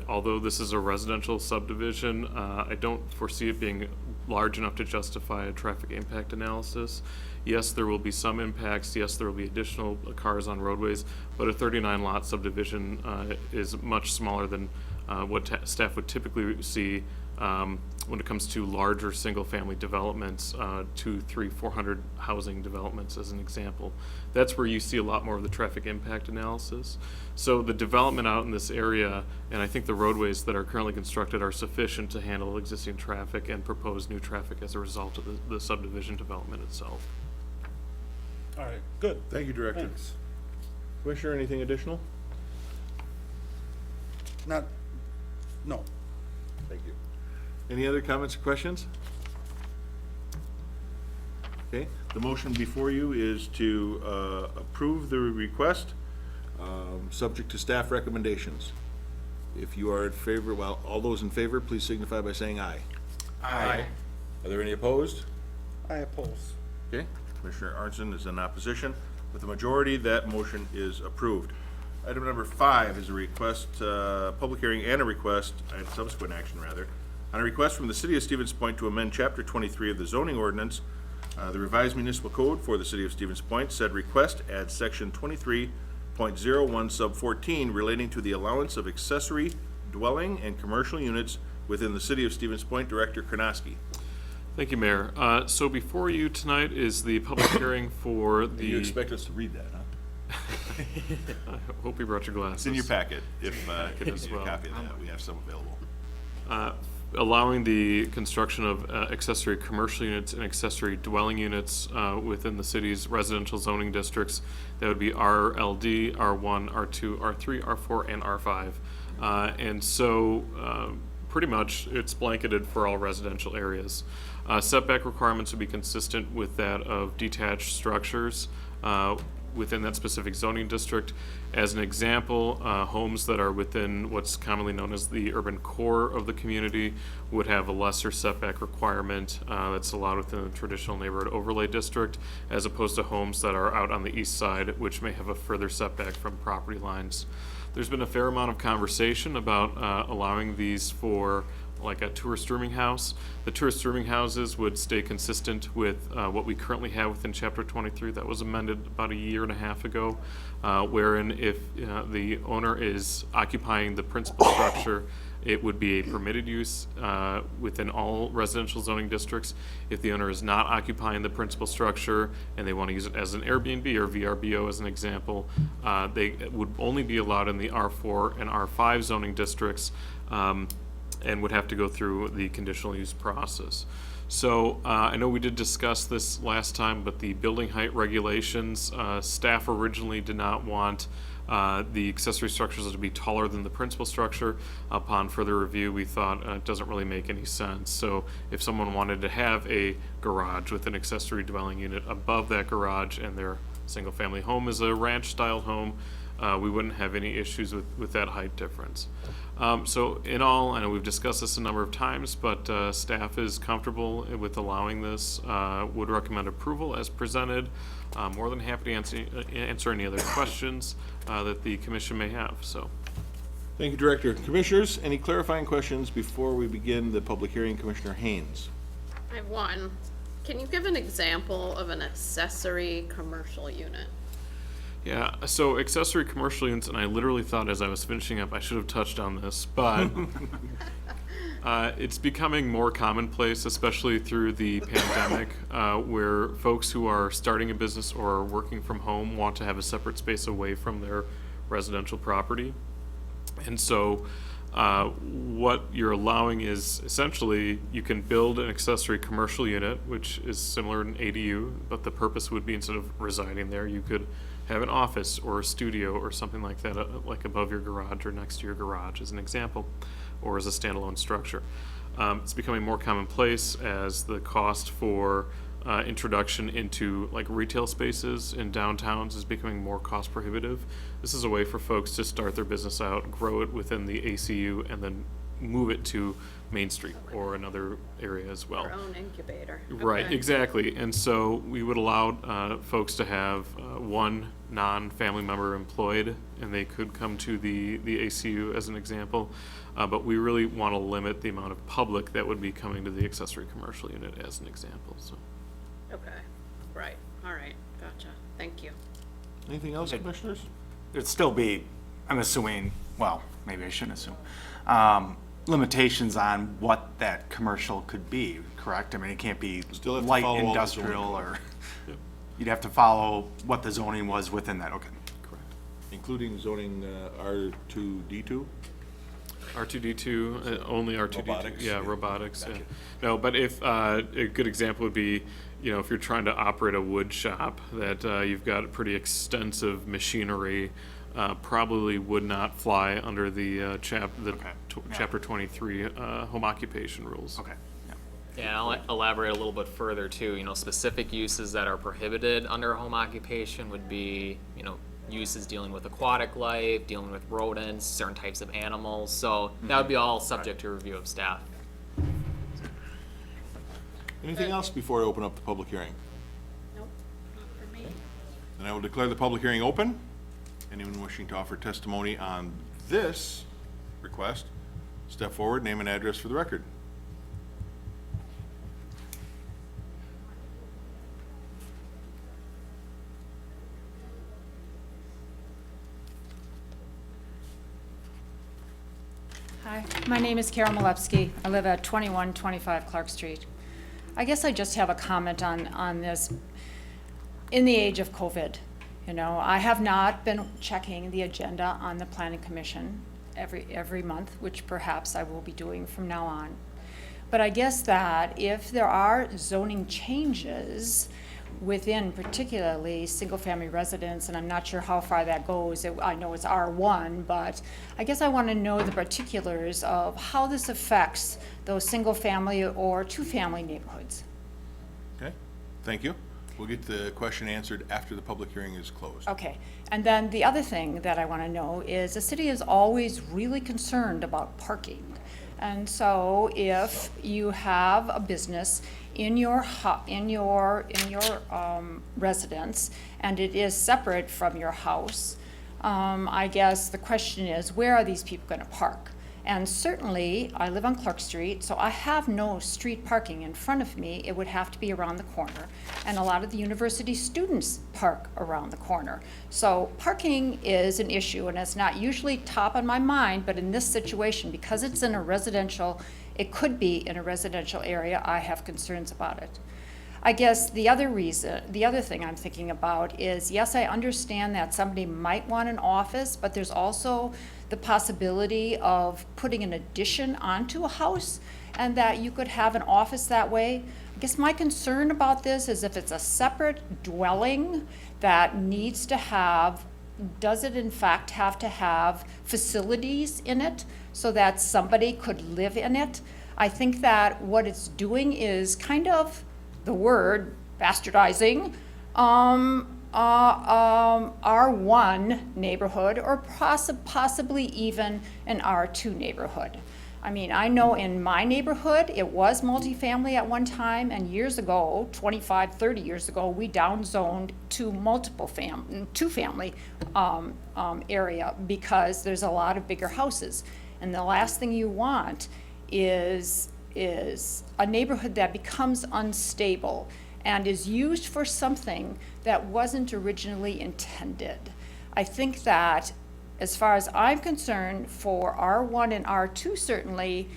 Although this is a residential subdivision, I don't foresee it being large enough to justify a traffic impact analysis. Yes, there will be some impacts. Yes, there will be additional cars on roadways, but a 39 lot subdivision is much smaller than what staff would typically see when it comes to larger single-family developments, 200, 300, 400 housing developments as an example. That's where you see a lot more of the traffic impact analysis. So the development out in this area, and I think the roadways that are currently constructed are sufficient to handle existing traffic and propose new traffic as a result of the subdivision development itself. All right, good. Thank you, Director. Thanks. Commissioner, anything additional? No. Thank you. Any other comments or questions? Okay, the motion before you is to approve the request, subject to staff recommendations. If you are in favor, well, all those in favor, please signify by saying aye. Aye. Are there any opposed? I oppose. Okay, Commissioner Arnson is in opposition. With the majority, that motion is approved. Item number 5 is a request, public hearing and a request, and subsequent action rather, on a request from the City of Stevens Point to amend Chapter 23 of the zoning ordinance, the revised municipal code for the City of Stevens Point. Said request adds Section 23.01 sub 14 relating to the allowance of accessory dwelling and commercial units within the City of Stevens Point. Director Karnowski. Thank you, Mayor. So before you tonight is the public hearing for the. You expect us to read that, huh? I hope you brought your glasses. It's in your packet, if you as need a well. copy of that. We have some available. Allowing the construction of accessory commercial units and accessory dwelling units within the city's residential zoning districts. That would be RLD, R1, R2, R3, R4, and R5. And so pretty much it's blanketed for all residential areas. Setback requirements would be consistent with that of detached structures within that specific zoning district. As an example, homes that are within what's commonly known as the urban core of the community would have a lesser setback requirement that's allowed within the traditional neighborhood overlay district, as opposed to homes that are out on the east side, which may have a further setback from property lines. There's been a fair amount of conversation about allowing these for like a tourist rooming house. The tourist rooming houses would stay consistent with what we currently have within Chapter 23. That was amended about a year and a half ago, wherein if the owner is occupying the principal structure, it would be a permitted use within all residential zoning districts. If the owner is not occupying the principal structure and they want to use it as an Airbnb or VRBO as an example, they would only be allowed in the R4 and R5 zoning districts, and would have to go through the conditional use process. So I know we did discuss this last time, but the building height regulations, staff originally did not want the accessory structures to be taller than the principal structure. Upon further review, we thought it doesn't really make any sense. So if someone wanted to have a garage with an accessory dwelling unit above that garage and their single family home is a ranch style home, we wouldn't have any issues with that height difference. So in all, I know we've discussed this a number of times, but staff is comfortable with allowing this, would recommend approval as presented. More than happy to answer any other questions that the commission may have, so. Thank you, Director. Commissioners, any clarifying questions before we begin the public hearing? Commissioner Haynes. I have one. Can you give an example of an accessory commercial unit? Yeah, so accessory commercial units, and I literally thought as I was finishing up, I should have touched on this, but it's becoming more commonplace, especially through the pandemic, where folks who are starting a business or are working from home want to have a separate space away from their residential property. And so what you're allowing is essentially you can build an accessory commercial unit, which is similar to an ADU, but the purpose would be instead of residing there, you could have an office or a studio or something like that, like above your garage or next to your garage as an example, or as a standalone structure. It's becoming more commonplace as the cost for introduction into like retail spaces in downtowns is becoming more cost prohibitive. This is a way for folks to start their business out, grow it within the ACU, and then move it to Main Street or another area as well. Our own incubator. Right, Okay. exactly. And so we would allow folks to have one non-family member employed, and they could come to the ACU as an example. But we really want to limit the amount of public that would be coming to the accessory commercial unit as an example, so. Okay, right, all right, gotcha, thank you. Anything else, commissioners? It'd still be, I'm assuming, well, maybe I shouldn't assume, limitations on what that commercial could be, correct? I mean, it can't be Still have to light follow all the industrial zoning. or, you'd have to follow what the zoning was within that, okay. Correct. Including zoning R2D2? R2D2, only R2D2. Robotics, Yeah, yeah. robotics, yeah. No, but if, a good example would be, you know, if you're trying to operate a wood shop, that you've got pretty extensive machinery, probably would not fly under the Chapter 23 home occupation rules. Okay, yeah. Yeah, and I'll elaborate a little bit further too. You know, specific uses that are prohibited under home occupation would be, you know, uses dealing with aquatic life, dealing with rodents, certain types of animals. So that would be all subject to review of staff. Anything else before I open up the public hearing? Nope, not for me. Then I will declare the public hearing open. Anyone wishing to offer testimony on this request, step forward, name and address for the record. Hi, my name is Carol Malewski. I live at 2125 Clark Street. I guess I just have a comment on this. In the age of COVID, you know, I have not been checking the agenda on the Planning Commission every month, which perhaps I will be doing from now on. But I guess that if there are zoning changes within particularly single-family residence, and I'm not sure how far that goes. I know it's R1, but I guess I want to know the particulars of how this affects those single-family or two-family neighborhoods. Okay, thank you. We'll get the question answered after the public hearing is closed. Okay, and then the other thing that I want to know is the city is always really concerned about parking. And so if you have a business in your residence and it is separate from your house, I guess the question is, where are these people going to park? And certainly, I live on Clark Street, so I have no street parking in front of me. It would have to be around the corner. And a lot of the university students park around the corner. So parking is an issue, and it's not usually top of my mind, but in this situation, because it's in a residential, it could be in a residential area, I have concerns about it. I guess the other thing I'm thinking about is, yes, I understand that somebody might want an office, but there's also the possibility of putting an addition onto a house and that you could have an office that way. I guess my concern about this is if it's a separate dwelling that needs to have, does it in fact have to have facilities in it so that somebody could live in it? I think that what it's doing is kind of the word bastardizing R1 neighborhood or possibly even an R2 neighborhood. I mean, I know in my neighborhood, it was multifamily at one time, and years ago, 25, 30 years ago, we downzoned to two-family area because there's a lot of bigger houses. And the last thing you want is a neighborhood that becomes unstable and is used for something that wasn't originally intended. I think that, as far as I'm concerned, for R1 and R2 certainly,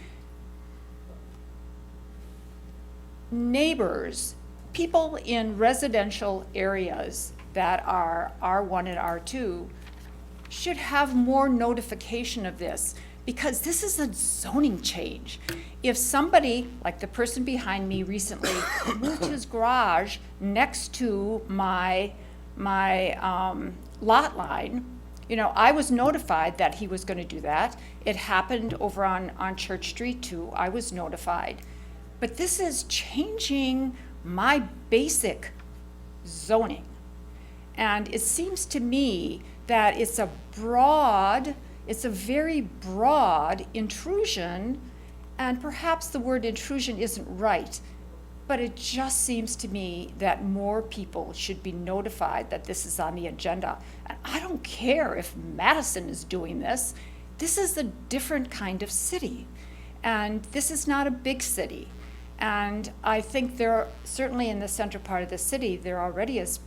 neighbors, people in residential areas that are R1 and R2 should have more notification of this, because this is a zoning change. If somebody, like the person behind me recently, moved his garage next to my lot line, you know, I was notified that he was gonna do that. It happened over on Church Street too, I was notified. But this is changing my basic zoning. And it seems to me that it's a very broad intrusion, and perhaps the word intrusion isn't right, but it just seems to me that more people should be notified that this is on the agenda. And I don't care if Madison is doing this. This is a different kind of city, and this is not a big city. And I think certainly in the center part of the city, there already is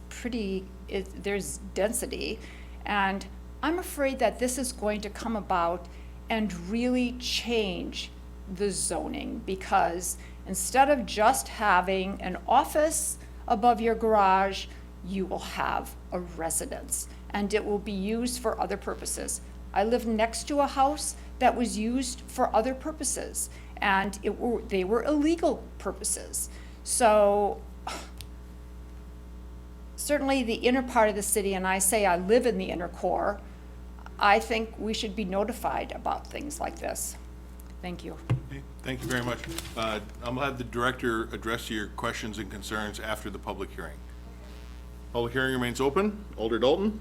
there's density. And I'm afraid that this is going to come about and really change the zoning, because instead of just having an office above your garage, you will have a residence, and it will be used for other purposes. I live next to a house that was used for other purposes, and they were illegal purposes. So certainly the inner part of the city, and I say I live in the inner core, I think we should be notified about things like this. Thank you. Okay, thank you very much. I'm gonna have the director address your questions and concerns after the public hearing. Public hearing remains open. Alder Dalton?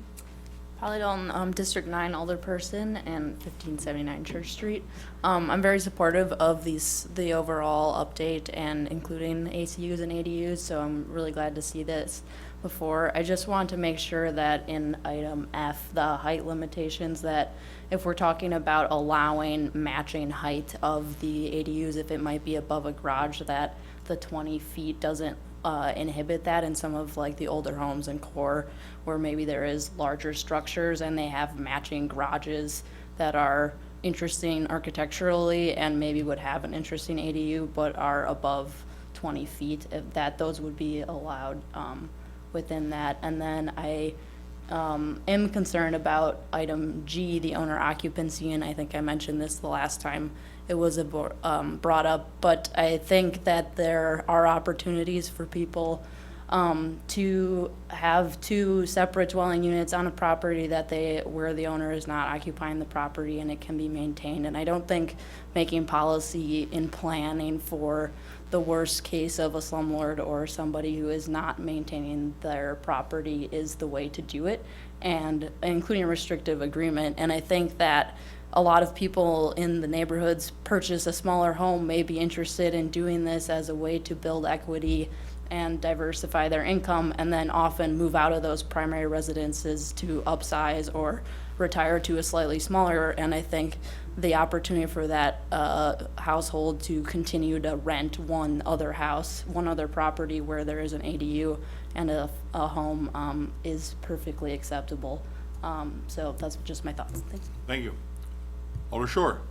Polly Dalton, District 9 alderperson and 1579 Church Street. I'm very supportive of the overall update and including ACUs and ADUs, so I'm really glad to see this before. I just want to make sure that in item F, the height limitations, that if we're talking about allowing matching height of the ADUs, if it might be above a garage, that the 20 feet doesn't inhibit that in some of like the older homes and core where maybe there is larger structures and they have matching garages that are interesting architecturally and maybe would have an interesting ADU but are above 20 feet, if that those would be allowed within that. And then I am concerned about item G, the owner occupancy, and I think I mentioned this the last time it was brought up, but I think that there are opportunities for people to have two separate dwelling units on a property where the owner is not occupying the property and it can be maintained. And I don't think making policy in planning for the worst case of a slumlord or somebody who is not maintaining their property is the way to do it, and including a restrictive agreement. And I think that a lot of people in the neighborhoods purchase a smaller home may be interested in doing this as a way to build equity and diversify their income, and then often move out of those primary residences to upsize or retire to a slightly smaller. And I think the opportunity for that household to continue to rent one other property where there is an ADU and a home is perfectly acceptable. So that's just my thoughts. Thanks. Thank you. Alder Shore?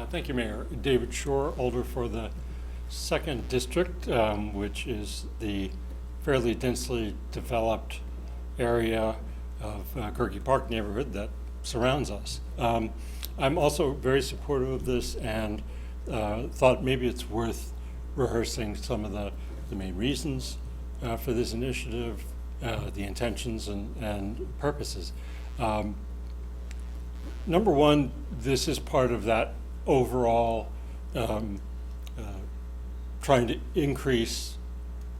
Thank you, Mayor. David Shore, Alder for the 2nd District, which is the fairly densely developed area of Gerke Park neighborhood that surrounds us. I'm also very supportive of this and thought maybe it's worth rehearsing some of the main reasons for this initiative, the intentions and purposes. Number one, this is part of that overall trying to increase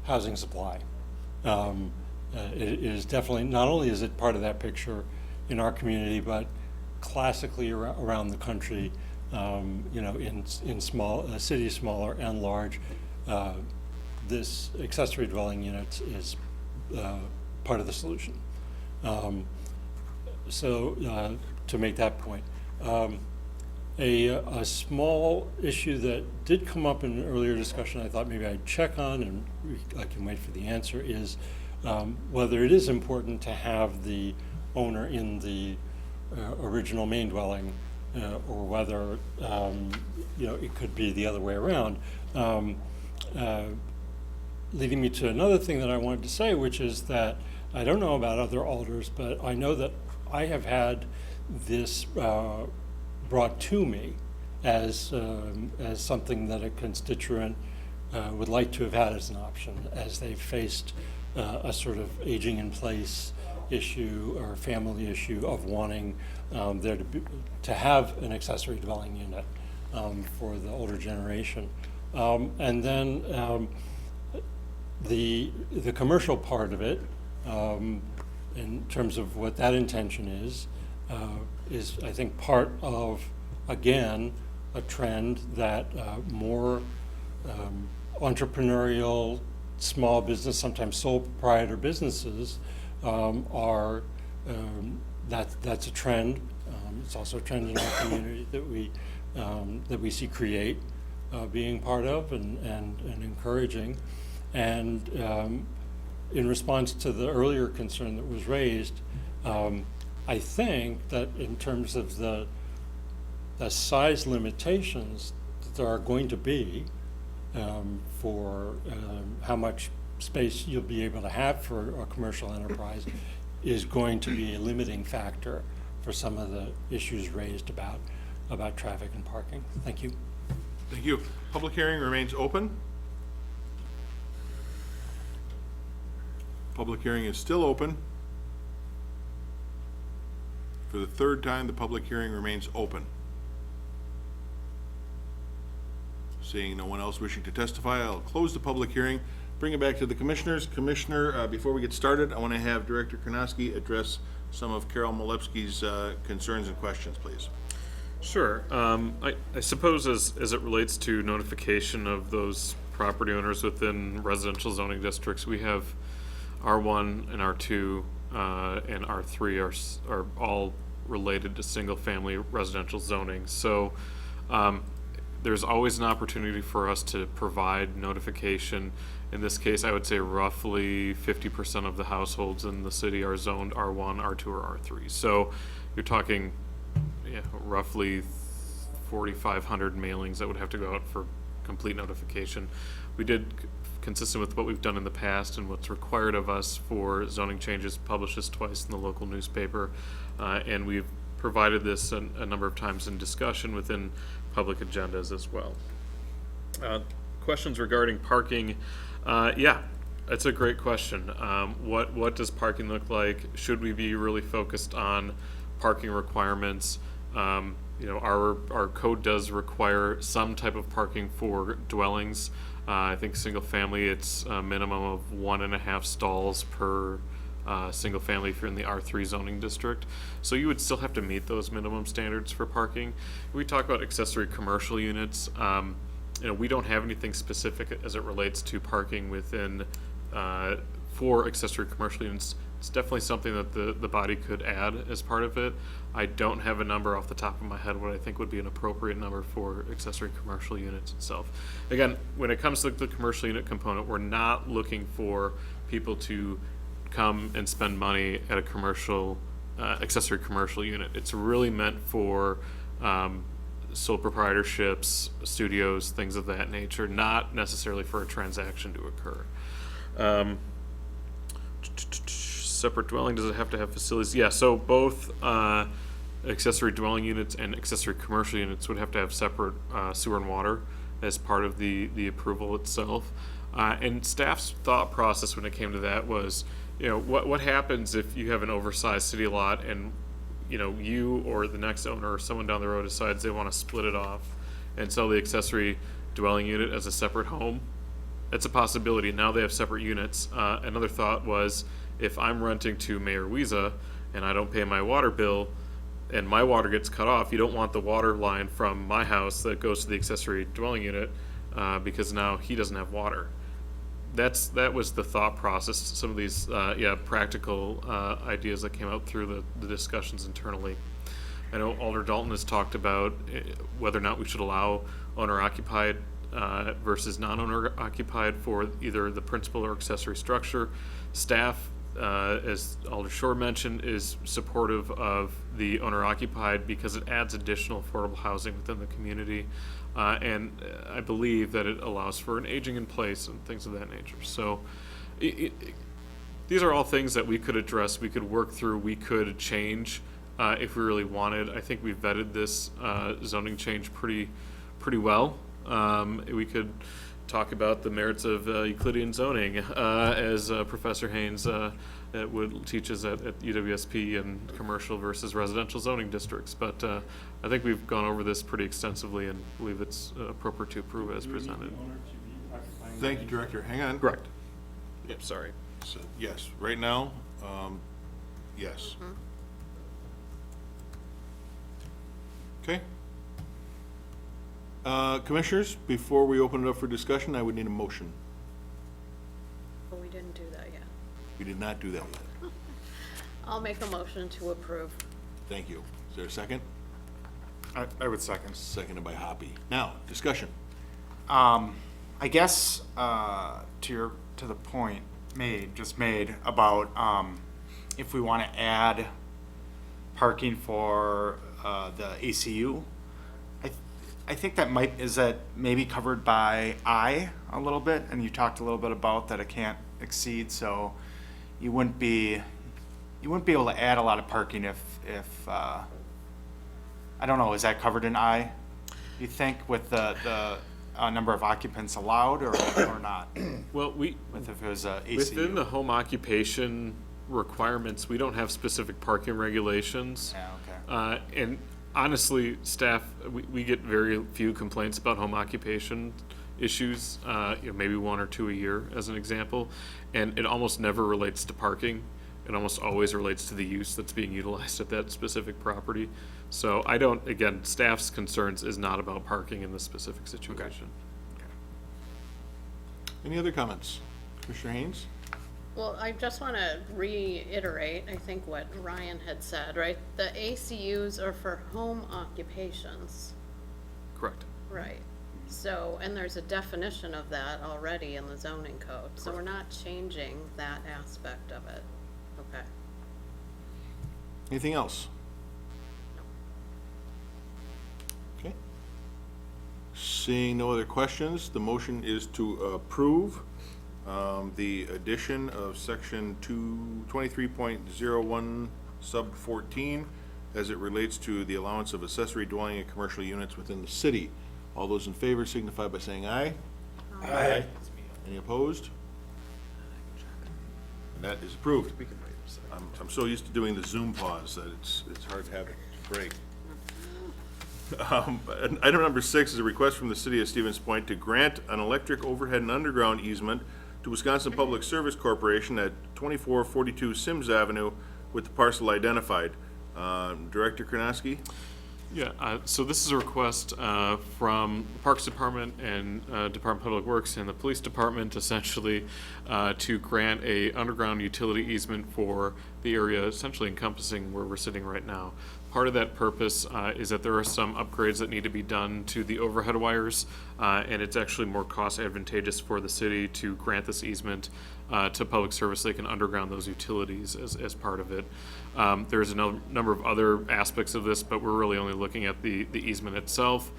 housing supply. It is definitely, not only is it part of that picture in our community, but classically around the country, you know, in small cities, smaller and large, this accessory dwelling units is part of the solution. So to make that point, a small issue that did come up in an earlier discussion, I thought maybe I'd check on, and I can wait for the answer, is whether it is important to have the owner in the original main dwelling, or whether you know, it could be the other way around. Leading me to another thing that I wanted to say, which is that I don't know about other alders, but I know that I have had this brought to me as something that a constituent would like to have had as an option as they faced a sort of aging in place issue or family issue of wanting there to have an accessory dwelling unit for the older generation. And then the commercial part of it, in terms of what that intention is I think part of, again, a trend that more entrepreneurial, small business, sometimes sole proprietor businesses that's a trend. It's also a trend in our community that we see CREATE being part of and encouraging. And in response to the earlier concern that was raised, I think that in terms of the size limitations that there are going to be for how much space you'll be able to have for a commercial enterprise is going to be a limiting factor for some of the issues raised about traffic and parking. Thank you. Thank you. Public hearing remains open. Public hearing is still open. For the third time, the public hearing remains open. Seeing no one else wishing to testify, I'll close the public hearing, bring it back to the commissioners. Commissioner, before we get started, I want to have Director Karnowski address some of Carol Malewski's concerns and questions, please. Sure. I suppose as it relates to notification of those property owners within residential zoning districts, we have R1 and R2 and R3 are all related to single-family residential zoning. So there's always an opportunity for us to provide notification. In this case, I would say roughly 50% of the households in the city are zoned R1, R2, or R3. So you're talking roughly 4,500 mailings that would have to go out for complete notification. We did, consistent with what we've done in the past and what's required of us for zoning changes, publish this twice in the local newspaper, and we've provided this a number of times in discussion within public agendas as well. Questions regarding parking? Yeah, that's a great question. What does parking look like? Should we be really focused on parking requirements? Our code does require some type of parking for dwellings. I think single family, it's a minimum of 1.5 stalls per single family if you're in the R3 zoning district. So you would still have to meet those minimum standards for parking. We talk about accessory commercial units. We don't have anything specific as it relates to parking within for accessory commercial units. It's definitely something that the body could add as part of it. I don't have a number off the top of my head what I think would be an appropriate number for accessory commercial units itself. Again, when it comes to the commercial unit component, we're not looking for people to come and spend money at a commercial accessory commercial unit. It's really meant for sole proprietorships, studios, things of that nature, not necessarily for a transaction to occur. Separate dwelling, does it have to have facilities? Yeah, so both accessory dwelling units and accessory commercial units would have to have separate sewer and water as part of the approval itself. And staff's thought process when it came to that was, what happens if you have an oversized city lot and you or the next owner or someone down the road decides they want to split it off and sell the accessory dwelling unit as a separate home? It's a possibility. Now they have separate units. Another thought was, if I'm renting to Mayor Wiesa and I don't pay my water bill and my water gets cut off, you don't want the water line from my house that goes to the accessory dwelling unit because now he doesn't have water. That was the thought process. Some of these practical ideas that came out through the discussions internally. I know Alder Dalton has talked about whether or not we should allow owner-occupied versus non-owner occupied for either the principal or accessory structure. Staff, as Alder Shore mentioned, is supportive of the owner occupied because it adds additional affordable housing within the community. And I believe that it allows for an aging in place and things of that nature. So these are all things that we could address, we could work through, we could change if we really wanted. I think we've vetted this zoning change pretty well. We could talk about the merits of Euclidean zoning, as Professor Haynes teaches at UWSP and commercial versus residential zoning districts. But I think we've gone over this pretty extensively and believe it's appropriate to approve as presented. Thank you, Director. Hang on. Correct. Yep, sorry. So, yes, right now, yes. Okay. Commissioners, before we open it up for discussion, I would need a motion. But we didn't do that yet. We did not do that yet. I'll make a motion to approve. Thank you. Is there a second? I would second. Seconded by Hoppy. Now, discussion. I guess, to the point just made about, if we want to add parking for, the ACU, I think that is that maybe covered by I a little bit, and you talked a little bit about that it can't exceed, so you wouldn't be able to add a lot of parking if, I don't know, is that covered in I, you think, with the number of occupants allowed or not? Well, If it was a ACU? within the home occupation requirements, we don't have specific parking regulations. Yeah, okay. And honestly, staff, we get very few complaints about home occupation issues, maybe one or two a year as an example. And it almost never relates to parking. It almost always relates to the use that's being utilized at that specific property. So again, staff's concerns is not about parking in this specific situation. Any other comments? Commissioner Haynes? Well, I just want to reiterate, I think what Ryan had said, right? The ACUs are for home occupations, Correct. right? So, and there's a definition of that already in the zoning code, so we're not changing that aspect of it. Okay. Anything else? Okay. Seeing no other questions, the motion is to approve the addition of section 23.01 sub 14 as it relates to the allowance of accessory dwelling and commercial units within the city. All those in favor signify by saying aye. Aye. Any opposed? And that is approved. I'm so used to doing the Zoom pause that it's hard to have it break. Item number 6 is a request from the city of Stevens Point to grant an electric overhead and underground easement to Wisconsin Public Service Corporation at 2442 Sims Avenue with the parcel identified. Director Karnowski? Yeah, so this is a request from the Parks Department and Department of Public Works and the Police Department, essentially, to grant a underground utility easement for the area essentially encompassing where we're sitting right now. Part of that purpose is that there are some upgrades that need to be done to the overhead wires, and it's actually more cost advantageous for the city to grant this easement to public service. They can underground those utilities as part of it. There's a number of other aspects of this, but we're really only looking at the easement itself.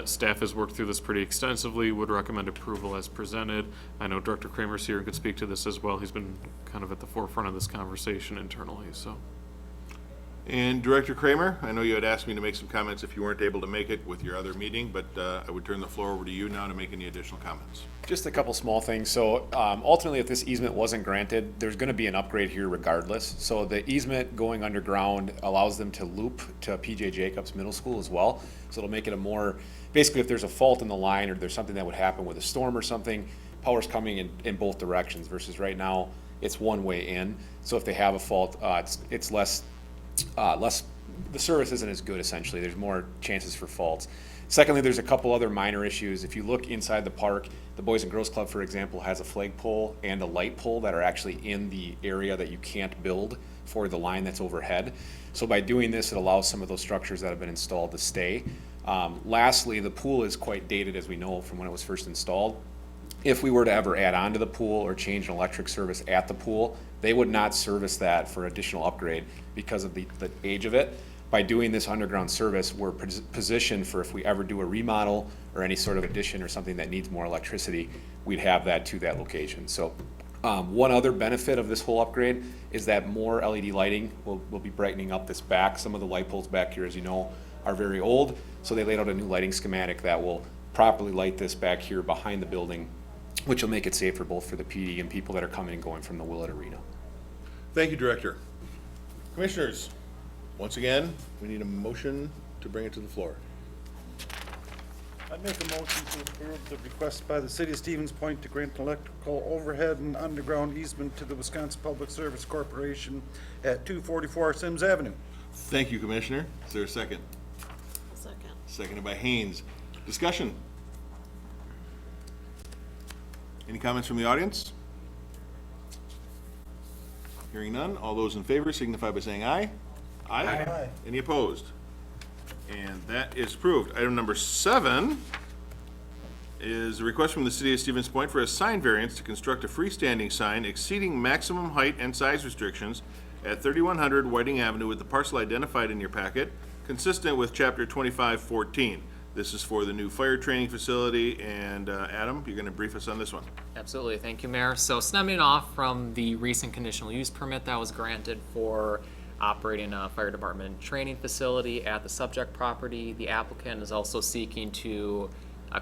Staff has worked through this pretty extensively, would recommend approval as presented. I know Director Kramer's here and could speak to this as well. He's been kind of at the forefront of this conversation internally, so. And Director Kramer, I know you had asked me to make some comments if you weren't able to make it with your other meeting, but I would turn the floor over to you now to make any additional comments. Just a couple small things. So ultimately, if this easement wasn't granted, there's going to be an upgrade here regardless. So the easement going underground allows them to loop to PJ Jacobs Middle School as well. So it'll make it a more, basically if there's a fault in the line or there's something that would happen with a storm or something, power's coming in both directions versus right now, it's one way in. So if they have a fault, it's less, the service isn't as good essentially. There's more chances for faults. Secondly, there's a couple other minor issues. If you look inside the park, the Boys and Girls Club, for example, has a flagpole and a light pole that are actually in the area that you can't build for the line that's overhead. So by doing this, it allows some of those structures that have been installed to stay. Lastly, the pool is quite dated, as we know, from when it was first installed. If we were to ever add on to the pool or change an electric service at the pool, they would not service that for additional upgrade because of the age of it. By doing this underground service, we're positioned for if we ever do a remodel or any sort of addition or something that needs more electricity, we'd have that to that location. So one other benefit of this whole upgrade is that more LED lighting will be brightening up this back. Some of the light poles back here, as you know, are very old, so they laid out a new lighting schematic that will properly light this back here behind the building, which will make it safer both for the PD and people that are coming and going from the Willett Arena. Thank you, Director. Commissioners, once again, we need a motion to bring it to the floor. I make a motion to approve the request by the city of Stevens Point to grant electrical overhead and underground easement to the Wisconsin Public Service Corporation at 244 Sims Avenue. Thank you, Commissioner. Is there a second? Second. Seconded by Haynes. Discussion? Any comments from the audience? Hearing none, all those in favor signify by saying aye. Aye. Any opposed? And that is approved. Item number 7 is a request from the city of Stevens Point for a sign variance to construct a freestanding sign exceeding maximum height and size restrictions at 3100 Whiting Avenue with the parcel identified in your packet, consistent with Chapter 2514. This is for the new fire training facility, and Adam, you're going to brief us on this one. Absolutely, thank you, Mayor. So stemming off from the recent conditional use permit that was granted for operating a fire department training facility at the subject property, the applicant is also seeking to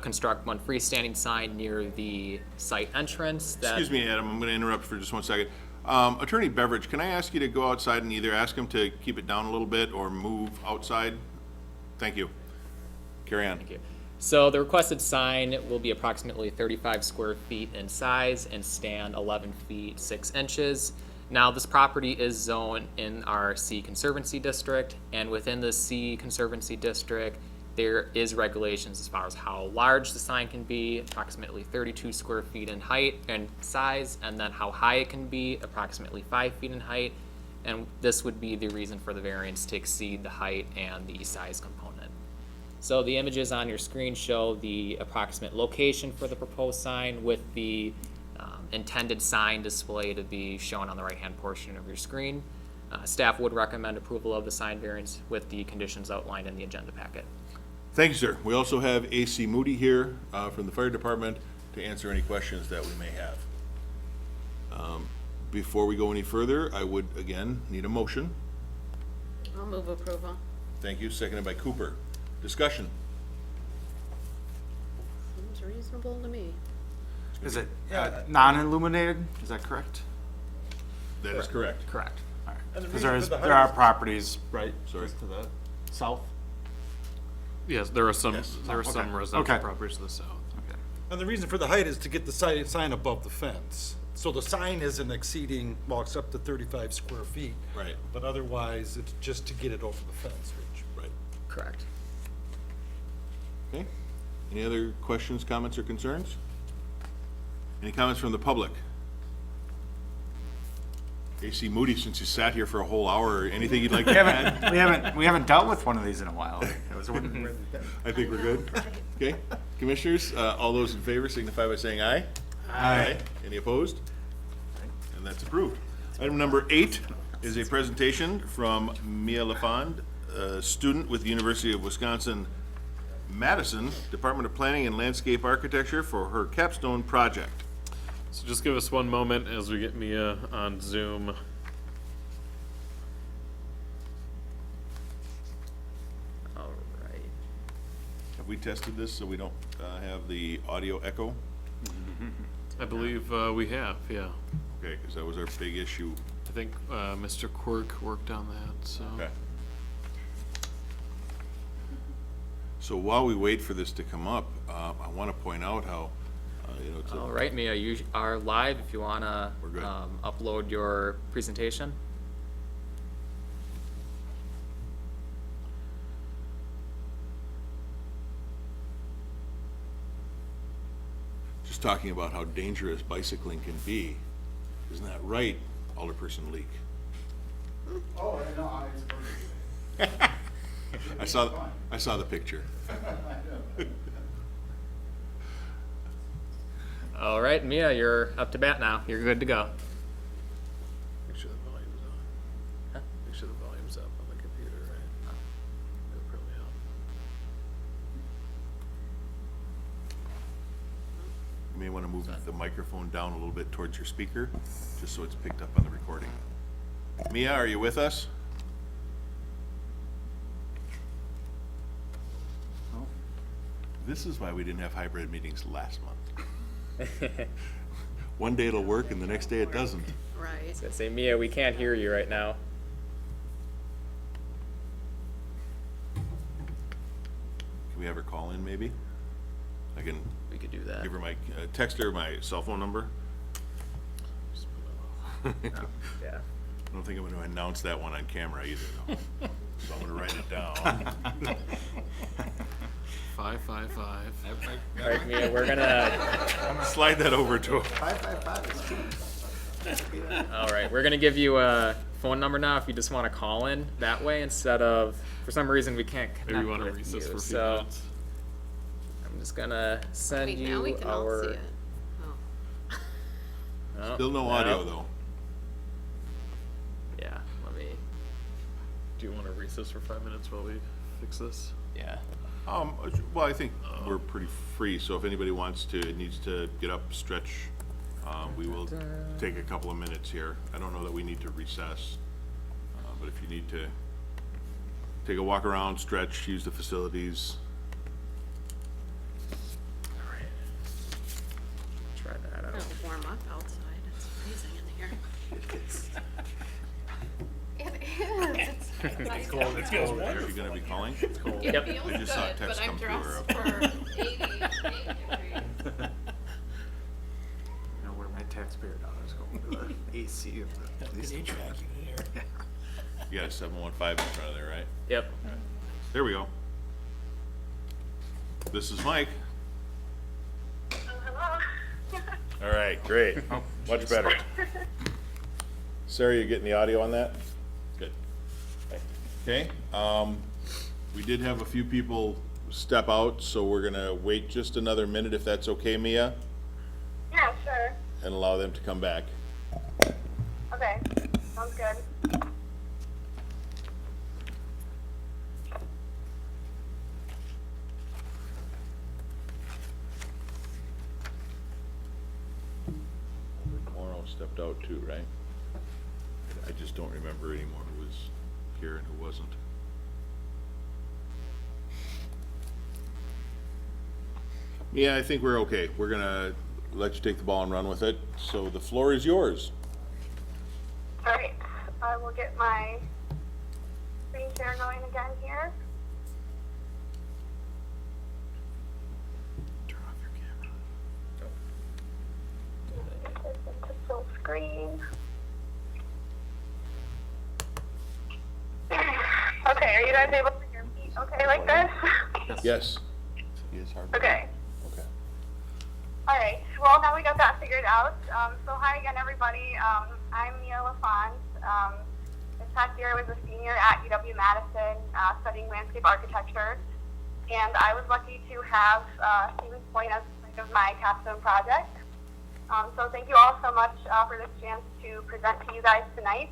construct one freestanding sign near the site entrance. Excuse me, Adam, I'm going to interrupt for just 1 second. Attorney Beveridge, can I ask you to go outside and either ask him to keep it down a little bit or move outside? Thank you. Carry on. Thank you. So the requested sign will be approximately 35 square feet in size and stand 11 feet 6 inches. Now, this property is zoned in our C Conservancy District, and within the C Conservancy District, there is regulations as far as how large the sign can be, approximately 32 square feet in height and size, and then how high it can be, approximately 5 feet in height. And this would be the reason for the variance to exceed the height and the size component. So the images on your screen show the approximate location for the proposed sign with the intended sign display to be shown on the right-hand portion of your screen. Staff would recommend approval of the sign variance with the conditions outlined in the agenda packet. Thank you, sir. We also have A.C. Moody here from the fire department to answer any questions that we may have. Before we go any further, I would, again, need a motion. I'll move approval. Thank you. Seconded by Cooper. Discussion. Seems reasonable to me. Is it non-illuminated? Is that correct? That is correct. Correct. All right. And the Because reason for the there are height is- properties, right? Sorry. just to the south? Yes, there are some, Yes. there are some Okay. residential Okay. properties to the south. Okay. And the reason for the height is to get the sign above the fence. So the sign isn't exceeding, well, it's up to 35 square feet. Right. But otherwise, it's just to get it over the fence, Rich. Right. Correct. Okay. Any other questions, comments, or concerns? Any comments from the public? A.C. Moody, since you sat here for a whole hour, anything you'd like to add? We haven't dealt with one of these in a while. I think we're good. Okay. Commissioners, all those in favor signify by saying aye. Aye. Any opposed? And that's approved. Item number 8 is a presentation from Mia LaFond, a student with the University of Wisconsin-Madison, Department of Planning and Landscape Architecture, for her capstone project. So just give us one moment as we get Mia on Zoom. All right. Have we tested this so we don't have the audio echo? I believe we have, yeah. Okay, because that was our big issue. I think Mr. Quirk worked on that, so. Okay. So while we wait for this to come up, I want to point out how, it's All right, Mia, you are live if you want to We're good. upload your presentation. just talking about how dangerous bicycling can be. Isn't that right, Alderperson Leak? Oh, no, I saw the picture. All right, Mia, you're up to bat now. You're good to go. Make sure the volume's on. Make sure the volume's up on the computer, right? That'll probably help. You may want to move the microphone down a little bit towards your speaker, just so it's picked up on the recording. Mia, are you with us? This is why we didn't have hybrid meetings last month. One day it'll work and the next day it doesn't. Right. So say, Mia, we can't hear you right now. Can we have her call in maybe? I can We could do that. give her my, text her my cell phone number. Yeah. I don't think I'm gonna announce that one on camera either though. So I'm gonna write it down. 555. All right, Mia, we're gonna, Slide that over to her. 555 is cheap. all right, we're gonna give you a phone number now if you just wanna call in that way instead of, for some reason, we can't Maybe connect you want to with recess you. for a few So minutes. I'm just gonna send Wait, now we you can all see our. it. Oh. Oh, Still no audio though. Yeah, let me, Do you want to recess for 5 minutes while we fix this? yeah. Well, I think we're pretty free, so if anybody needs to get up, stretch, we will take a couple of minutes here. I don't know that we need to recess, but if you need to take a walk around, stretch, use the facilities. All right. Try that out. It'll warm up outside. It's freezing in here. It is. It's cold. It's cold. Are you gonna be calling? It's cold. It Yep. feels I just saw a good, text but I'm come through her. dressed for 80 degrees. You know where my taxpayer dollars go to the AC of the police department. You got a 715 in front of there, right? Yep. There we go. This is Mike. All right, great. Much better. Sarah, you getting the audio on that? Good. Okay, we did have a few people step out, so we're gonna wait just another minute if that's okay, Mia, Yeah, sure. and allow them to come back. Okay, sounds good. Morrow stepped out too, right? I just don't remember anymore who was here and who wasn't. Yeah, I think we're okay. We're gonna let you take the ball and run with it. So the floor is yours. All right, I will get my screen share going again here. Turn off your camera. Get this into full screen. Okay, are you guys able to hear me okay like this? Yes. Okay. Okay. All right. Well, now we got that figured out. So hi again, everybody. I'm Mia LaFont. This past year I was a senior at UW-Madison studying landscape architecture, and I was lucky to have Stevens Point as part of my capstone project. So thank you all so much for this chance to present to you guys tonight,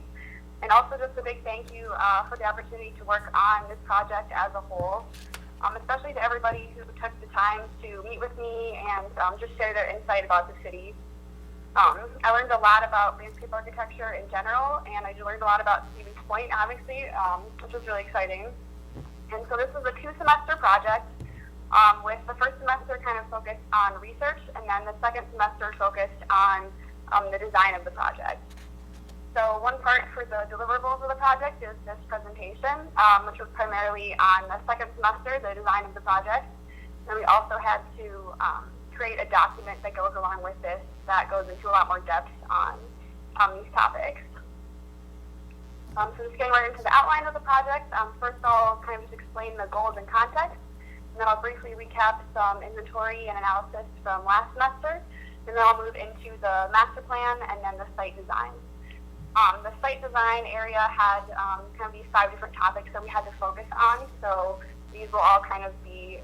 and also just a big thank you for the opportunity to work on this project as a whole. Especially to everybody who took the time to meet with me and just share their insight about the city. I learned a lot about landscape architecture in general, and I learned a lot about Stevens Point, obviously, which was really exciting. And so this was a 2-semester project, with the first semester kind of focused on research, and then the second semester focused on the design of the project. So one part for the deliverables of the project is this presentation, which was primarily on the second semester, the design of the project. And we also had to create a document that goes along with this that goes into a lot more depth on these topics. So just getting right into the outline of the project, first I'll kind of just explain the goals and context, and then I'll briefly recap some inventory and analysis from last semester, and then I'll move into the master plan and then the site design. The site design area had kind of these 5 different topics that we had to focus on, so these will all kind of be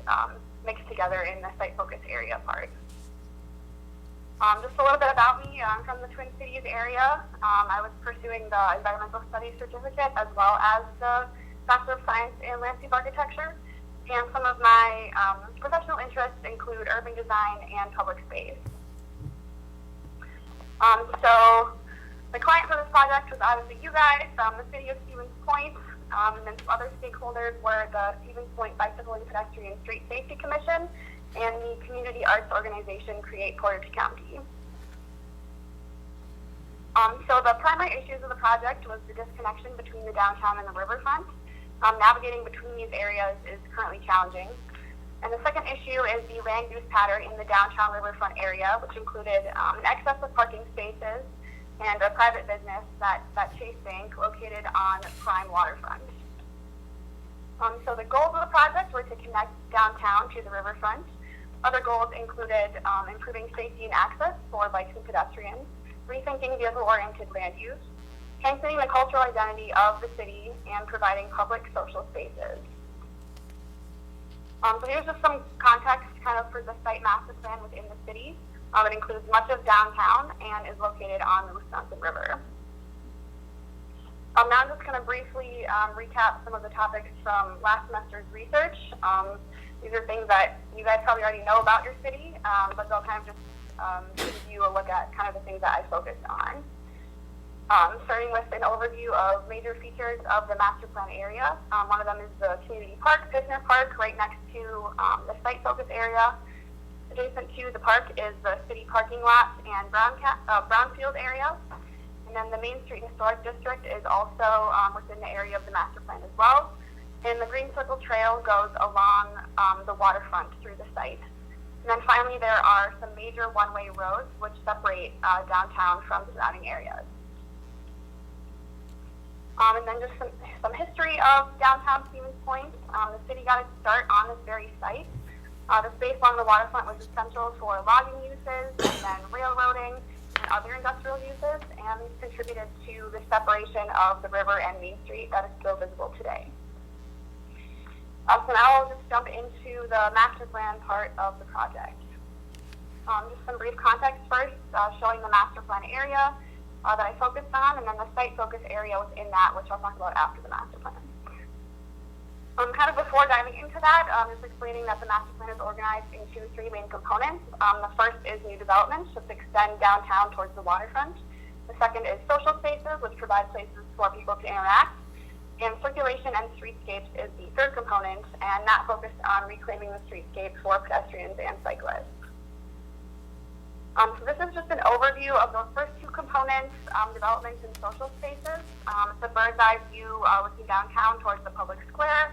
mixed together in the site focus area part. Just a little bit about me. I'm from the Twin Cities area. I was pursuing the Environmental Studies Certificate as well as the Bachelor of Science in Landscape Architecture, and some of my professional interests include urban design and public space. So the client for this project was obviously you guys, the city of Stevens Point, and then some other stakeholders were the Stevens Point Bicycle and Pedestrian Street Safety Commission and the community arts organization Create Portage County. So the primary issues of the project was the disconnection between the downtown and the riverfront. Navigating between these areas is currently challenging. And the second issue is the land use pattern in the downtown riverfront area, which included an excess of parking spaces and a private business, that Chase Bank, located on prime waterfront. So the goals of the project were to connect downtown to the riverfront. Other goals included improving safety and access for bikes and pedestrians, rethinking vehicle-oriented land use, strengthening the cultural identity of the city, and providing public social spaces. So here's just some context kind of for the site master plan within the city. It includes much of downtown and is located on the Wisconsin River. Now I'm just going to briefly recap some of the topics from last semester's research. These are things that you guys probably already know about your city, but they'll kind of just give you a look at kind of the things that I focused on. Starting with an overview of major features of the master plan area. One of them is the community park, Pisner Park, right next to the site focus area. Adjacent to the park is the city parking lot and brownfield area. And then the Main Street Historic District is also within the area of the master plan as well. And the Green Circle Trail goes along the waterfront through the site. And then finally, there are some major one-way roads which separate downtown from surrounding areas. And then just some history of downtown Stevens Point. The city got its start on this very site. The space along the waterfront was essential for logging uses and then railroading and other industrial uses, and these contributed to the separation of the river and Main Street that is still visible today. So now I'll just jump into the master plan part of the project. Just some brief context first, showing the master plan area that I focused on, and then the site focus area within that, which I'll talk about after the master plan. Kind of before diving into that, just explaining that the master plan is organized into three main components. The first is new developments, which extend downtown towards the waterfront. The second is social spaces, which provide places for people to interact. And circulation and streetscapes is the third component, and that focused on reclaiming the streetscape for pedestrians and cyclists. So this is just an overview of those first two components, developments and social spaces. It's a bird's eye view looking downtown towards the public square.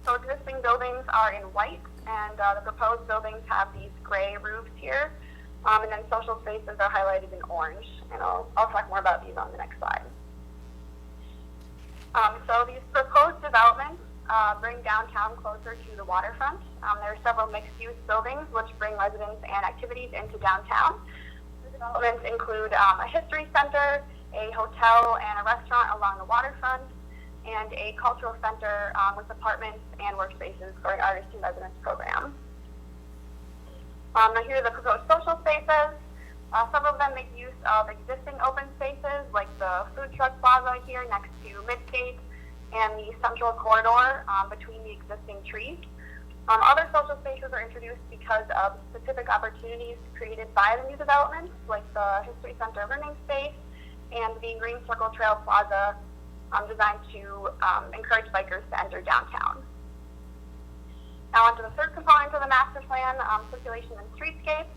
So existing buildings are in white, and the proposed buildings have these gray roofs here. And then social spaces are highlighted in orange, and I'll talk more about these on the next slide. So these proposed developments bring downtown closer to the waterfront. There are several mixed-use buildings which bring residents and activities into downtown. The developments include a history center, a hotel and a restaurant along the waterfront, and a cultural center with apartments and workspaces for an artist in residence program. Now here are the proposed social spaces. Several of them make use of existing open spaces like the food truck plaza here next to Midstate and the central corridor between the existing trees. Other social spaces are introduced because of specific opportunities created by the new developments, like the History Center Learning Space and the Green Circle Trail Plaza, designed to encourage bikers to enter downtown. Now onto the third component of the master plan, circulation and streetscapes.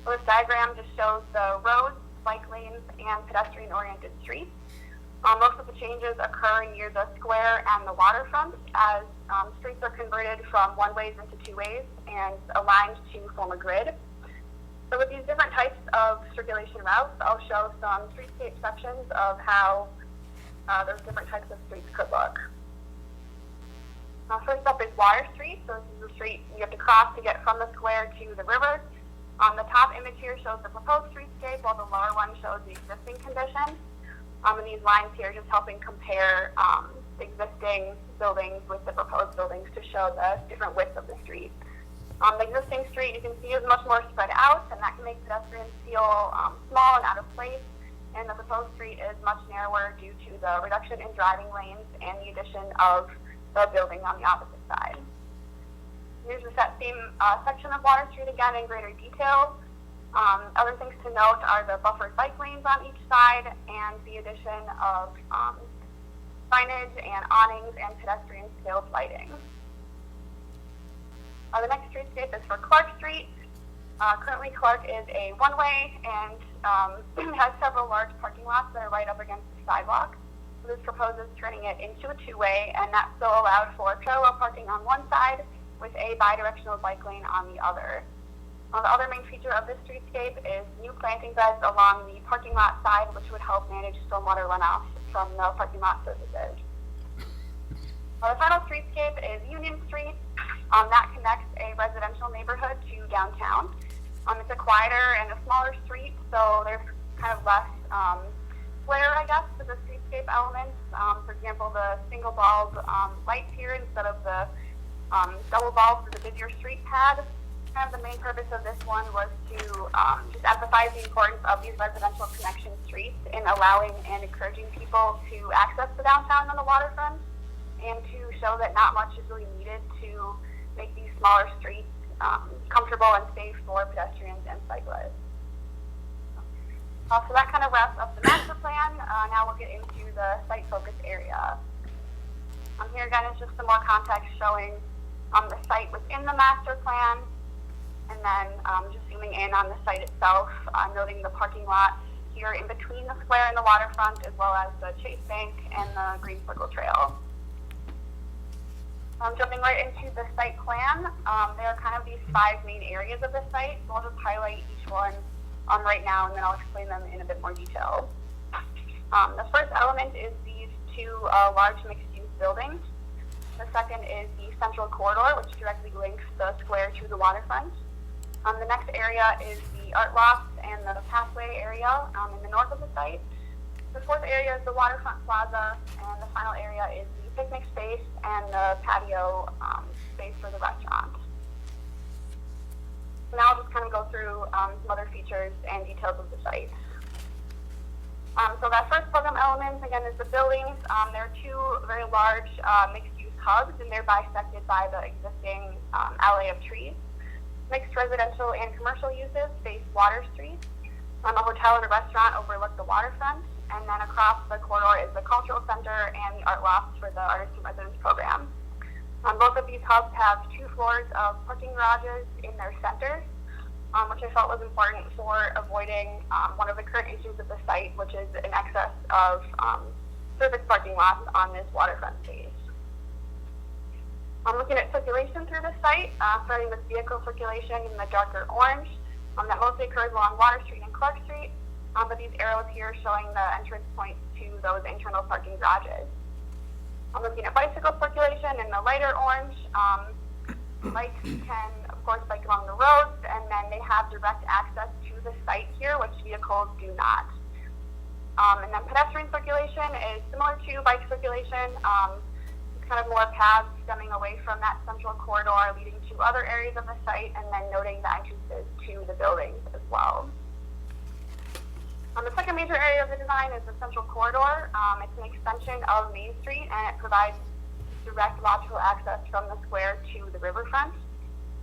So this diagram just shows the roads, bike lanes, and pedestrian-oriented streets. Most of the changes occur near the square and the waterfront as streets are converted from one-ways into two-ways and aligned to form a grid. So with these different types of circulation routes, I'll show some streetscape sections of how those different types of streets could look. First up is Water Street. So this is the street you have to cross to get from the square to the river. The top image here shows the proposed streetscape, while the lower one shows the existing condition. And these lines here just helping compare the existing buildings with the proposed buildings to show the different widths of the street. The existing street, you can see, is much more spread out, and that can make pedestrians feel small and out of place. And the proposed street is much narrower due to the reduction in driving lanes and the addition of the building on the opposite side. Here's just that same section of Water Street again in greater detail. Other things to note are the buffered bike lanes on each side and the addition of signage and awnings and pedestrian scaled lighting. The next streetscape is for Clark Street. Currently, Clark is a one-way and has several large parking lots that are right up against the sidewalk. So this proposes turning it into a two-way, and that still allowed for parallel parking on one side with a bidirectional bike lane on the other. The other main feature of this streetscape is new planting beds along the parking lot side, which would help manage stormwater runoff from the parking lot surfaces. The final streetscape is Union Street. That connects a residential neighborhood to downtown. It's a quieter and a smaller street, so there's kind of less flair, I guess, to the streetscape elements. For example, the single bulb lights here instead of the double bulbs that the busier streets had. Kind of the main purpose of this one was to just emphasize the importance of these residential connection streets in allowing and encouraging people to access the downtown on the waterfront, and to show that not much is really needed to make these smaller streets comfortable and safe for pedestrians and cyclists. So that kind of wraps up the master plan. Now we'll get into the site focus area. Here again is just some more context showing the site within the master plan, and then just zooming in on the site itself, noting the parking lot here in between the square and the waterfront, as well as the Chase Bank and the Green Circle Trail. Jumping right into the site plan, there are kind of these 5 main areas of the site, so I'll just highlight each one right now, and then I'll explain them in a bit more detail. The first element is these 2 large mixed-use buildings. The second is the central corridor, which directly links the square to the waterfront. The next area is the art loft and the pathway area in the north of the site. The fourth area is the waterfront plaza, and the final area is the picnic space and the patio space for the restaurant. Now I'll just kind of go through some other features and details of the site. So that first program element, again, is the buildings. There are 2 very large mixed-use hubs, and they're bisected by the existing alley of trees. Mixed residential and commercial uses face Water Street. A hotel and a restaurant overlook the waterfront, and then across the corridor is the cultural center and the art loft for the artist in residence program. Both of these hubs have 2 floors of parking garages in their centers, which I felt was important for avoiding one of the current issues of the site, which is an excess of surface parking lots on this waterfront space. I'm looking at circulation through the site, starting with vehicle circulation in the darker orange. That mostly occurs along Water Street and Clark Street, but these arrows here showing the entrance points to those internal parking garages. I'm looking at bicycle circulation in the lighter orange. Bikes can, of course, bike along the roads, and then they have direct access to the site here, which vehicles do not. And then pedestrian circulation is similar to bike circulation, kind of more paths stemming away from that central corridor leading to other areas of the site, and then noting the entrances to the buildings as well. The second major area of the design is the central corridor. It's an extension of Main Street, and it provides direct logical access from the square to the riverfront.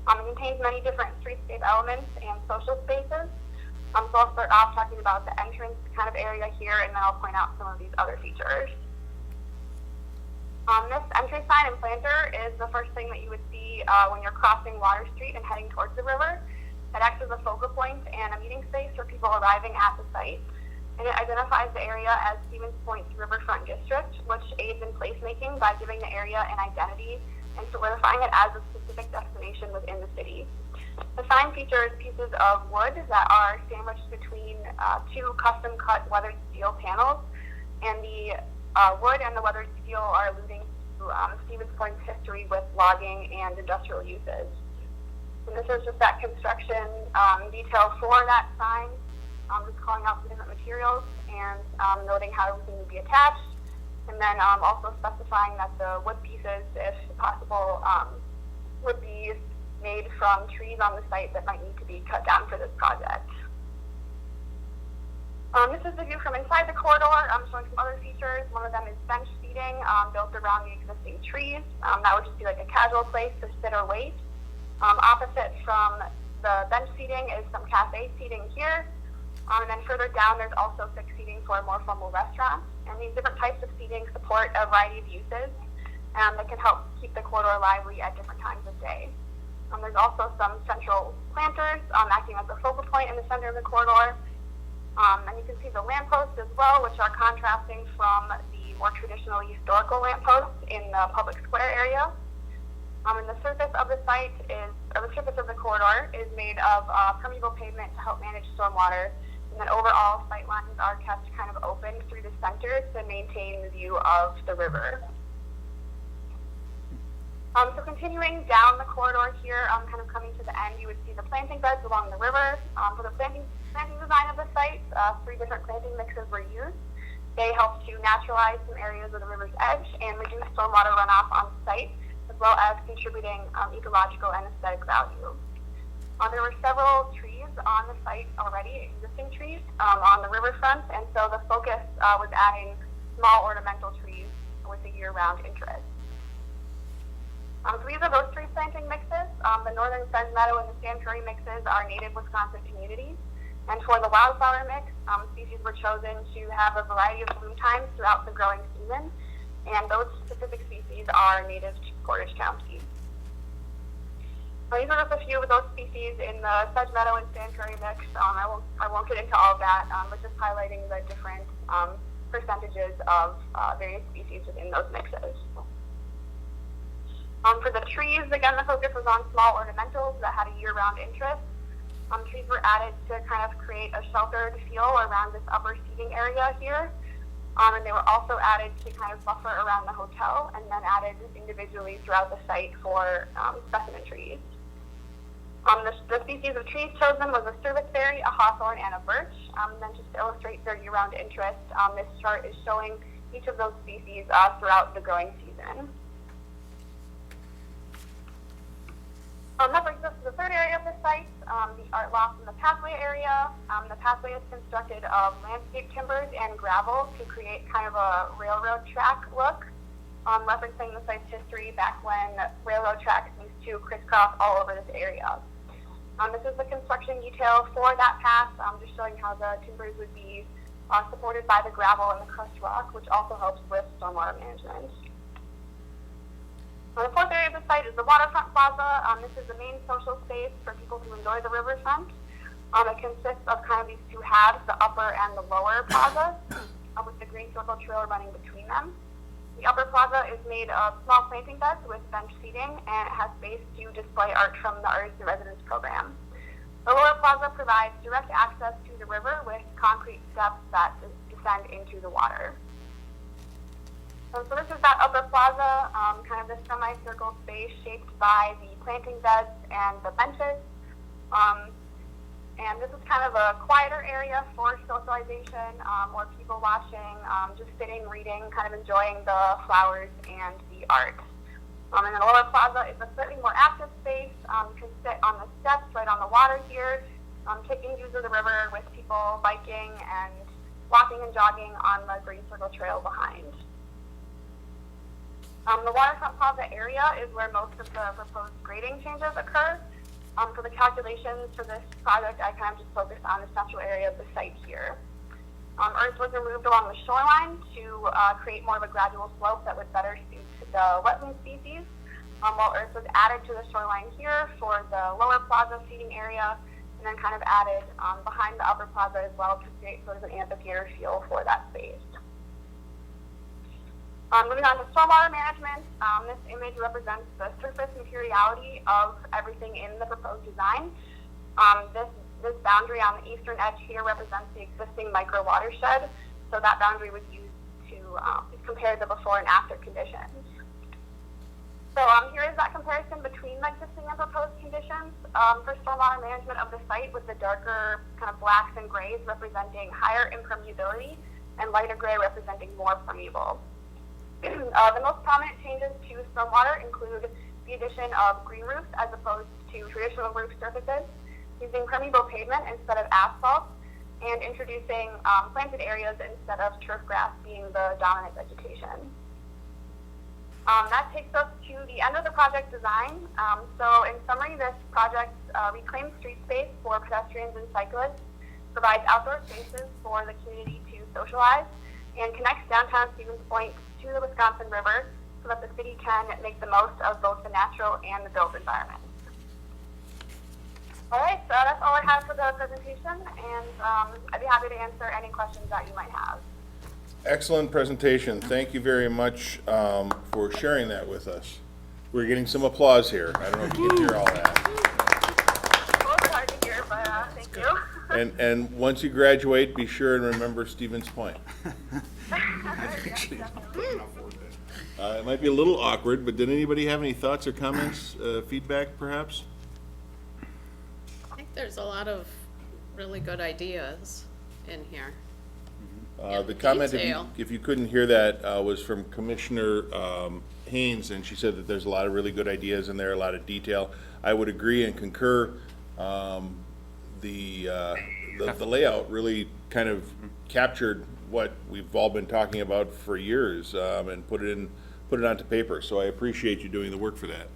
It contains many different streetscape elements and social spaces. So I'll start off talking about the entrance kind of area here, and then I'll point out some of these other features. This entry sign and planter is the first thing that you would see when you're crossing Water Street and heading towards the river. It acts as a focal point and a meeting space for people arriving at the site. And it identifies the area as Stevens Point's Riverfront District, which aids in placemaking by giving the area an identity and solidifying it as a specific destination within the city. The sign features pieces of wood that are sandwiched between 2 custom-cut weathered steel panels, and the wood and the weathered steel are alluding to Stevens Point's history with logging and industrial uses. And this is just that construction detail for that sign, just calling out the different materials and noting how everything would be attached, and then also specifying that the wood pieces, if possible, would be made from trees on the site that might need to be cut down for this project. This is the view from inside the corridor. I'm showing some other features. One of them is bench seating built around the existing trees. That would just be like a casual place to sit or wait. Opposite from the bench seating is some cafe seating here. And then further down, there's also fixed seating for a more formal restaurant. And these different types of seating support a variety of uses that can help keep the corridor lively at different times of day. There's also some central planters acting as a focal point in the center of the corridor. And you can see the lampposts as well, which are contrasting from the more traditional historical lampposts in the public square area. And the surface of the site is, or the surface of the corridor is made of permeable pavement to help manage stormwater. And then overall, sight lines are kept kind of open through the center to maintain the view of the river. So continuing down the corridor here, kind of coming to the end, you would see the planting beds along the river. For the planting design of the site, 3 different planting mixes were used. They help to naturalize some areas of the river's edge and reduce stormwater runoff on site, as well as contributing ecological and aesthetic value. There were several trees on the site already, existing trees on the riverfront, and so the focus was adding small ornamental trees with a year-round interest. So these are those 3 planting mixes. The northern sedge meadow and the sand prairie mixes are native Wisconsin communities. And for the wildflower mix, species were chosen to have a variety of bloom times throughout the growing season. And those specific species are native to Portage County. These are just a few of those species in the sedge meadow and sand prairie mix. I won't get into all of that, but just highlighting the different percentages of various species within those mixes. For the trees, again, the focus was on small ornamentals that had a year-round interest. Trees were added to kind of create a sheltered feel around this upper seating area here. And they were also added to kind of buffer around the hotel, and then added individually throughout the site for specimen trees. The species of trees chosen was a serviceberry, a hawthorn, and a birch. And then just to illustrate their year-round interest, this chart is showing each of those species throughout the growing season. That brings us to the third area of the site, the art loft and the pathway area. The pathway is constructed of landscape timbers and gravel to create kind of a railroad track look, referencing the site's history back when railroad tracks used to crisscross all over this area. This is the construction detail for that path, just showing how the timbers would be supported by the gravel and the crushed rock, which also helps with stormwater management. The fourth area of the site is the waterfront plaza. This is the main social space for people who enjoy the riverfront. It consists of kind of these 2 halves, the upper and the lower plaza, with the green circle trail running between them. The upper plaza is made of small planting beds with bench seating, and it has space to display art from the Artists in Residence program. The lower plaza provides direct access to the river with concrete steps that descend into the water. So this is that upper plaza, kind of this semicircle space shaped by the planting beds and the benches. And this is kind of a quieter area for socialization, more people watching, just sitting, reading, kind of enjoying the flowers and the art. And the lower plaza is a slightly more active space. You can sit on the steps right on the water here, taking views of the river with people biking and walking and jogging on the green circle trail behind. The waterfront plaza area is where most of the proposed grading changes occur. For the calculations for this project, I kind of just focused on the central area of the site here. Earth was removed along the shoreline to create more of a gradual slope that would better suit the wetland species, while earth was added to the shoreline here for the lower plaza seating area, and then kind of added behind the upper plaza as well to create sort of an amphitheater feel for that space. Moving on to stormwater management, this image represents the surface materiality of everything in the proposed design. This boundary on the eastern edge here represents the existing micro watershed, so that boundary was used to compare the before and after conditions. So here is that comparison between the existing and proposed conditions for stormwater management of the site, with the darker kind of blacks and grays representing higher impermeability and lighter gray representing more permeable. The most prominent changes to stormwater include the addition of green roofs as opposed to traditional roof surfaces, using permeable pavement instead of asphalt, and introducing planted areas instead of turf grass being the dominant vegetation. That takes us to the end of the project design. So in summary, this project reclaims street space for pedestrians and cyclists, provides outdoor spaces for the community to socialize, and connects downtown Stevens Point to the Wisconsin River so that the city can make the most of both the natural and the built environment. All right, so that's all I have for the presentation, and I'd be happy to answer any questions that you might have. Excellent presentation. Thank you very much for sharing that with us. We're getting some applause here. I don't know if you can hear all that. A little bit hard to hear, but thank you. And once you graduate, be sure and remember Stevens Point. It might be a little awkward, but did anybody have any thoughts or comments, feedback perhaps? I think there's a lot of really good ideas in here. The comment, detail. if you couldn't hear that, was from Commissioner Haynes, and she said that there's a lot of really good ideas in there, a lot of detail. I would agree and concur. The layout really kind of captured what we've all been talking about for years, and put it onto paper. So I appreciate you doing the work for that.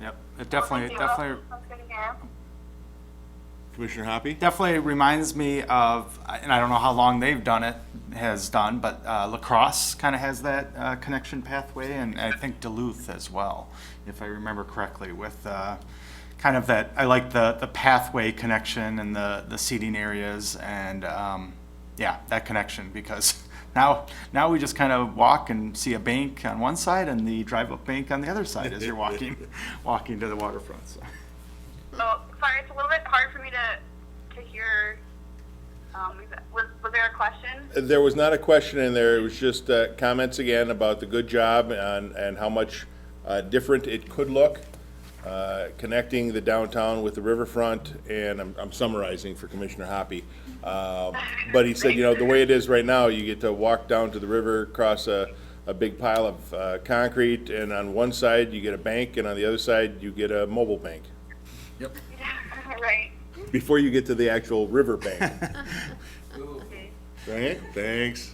Yep, it definitely. That's good to hear. Commissioner Hoppy? Definitely reminds me of, and I don't know how long they've done, but La Crosse kind of has that connection pathway, and I think Duluth as well, if I remember correctly, with kind of that, I like the pathway connection and the seating areas, and yeah, that connection, because now we just kind of walk and see a bank on one side and the drive-up bank on the other side as you're walking to the waterfront. So. Oh, sorry, it's a little bit hard for me to hear. Was there a question? There was not a question in there. It was just comments again about the good job and how much different it could look, connecting the downtown with the riverfront. And I'm summarizing for Commissioner Hoppy. But he said, the way it is right now, you get to walk down to the river, cross a big pile of concrete, and on one side you get a bank, and on the other side you get a mobile bank. Yep. Right. Before you get to the actual river bank. Right? Thanks.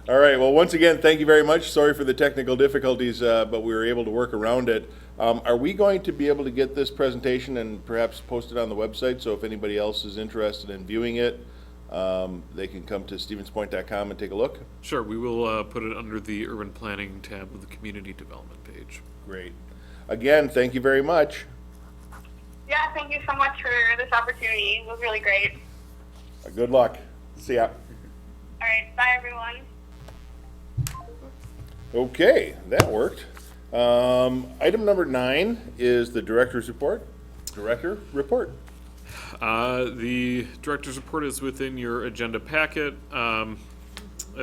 All right, well, once again, thank you very much. Sorry for the technical difficulties, but we were able to work around it. Are we going to be able to get this presentation and perhaps post it on the website, so if anybody else is interested in viewing it, they can come to stevenspoint.com and take a look? Sure, we will put it under the urban planning tab of the community development page. Great. Again, thank you very much. Yeah, thank you so much for this opportunity. It was really great. Good luck. See ya. All right, bye everyone. Okay, that worked. Item number 9 is the director's report. Director report. The director's report is within your agenda packet. A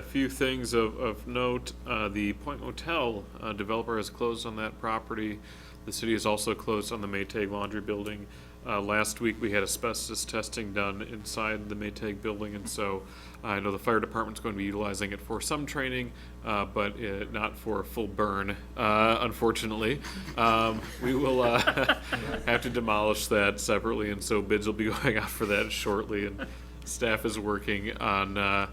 few things of note. The Point Motel developer has closed on that property. The city has also closed on the Maytag Laundry Building. Last week we had asbestos testing done inside the Maytag building, and so I know the fire department's going to be utilizing it for some training, but not for a full burn, unfortunately. We will have to demolish that separately, and so bids will be going out for that shortly, and staff is working on a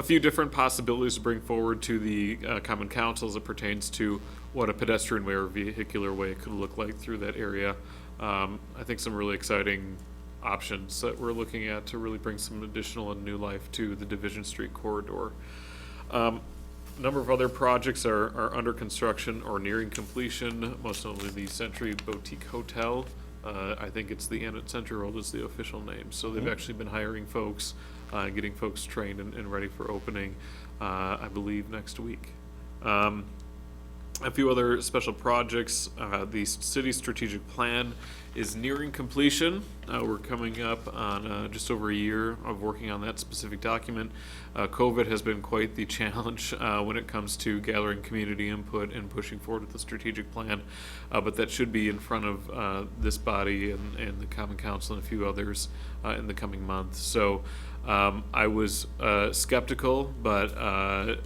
few different possibilities to bring forward to the Common Council as it pertains to what a pedestrian way or vehicular way could look like through that area. I think some really exciting options that we're looking at to really bring some additional and new life to the Division Street corridor. A number of other projects are under construction or nearing completion, most notably the Century Boutique Hotel. I think it's the Inn at Century World is the official name. So they've actually been hiring folks, getting folks trained and ready for opening, I believe, next week. A few other special projects. The city strategic plan is nearing completion. We're coming up on just over a year of working on that specific document. COVID has been quite the challenge when it comes to gathering community input and pushing forward with the strategic plan, but that should be in front of this body and the Common Council and a few others in the coming months. So I was skeptical, but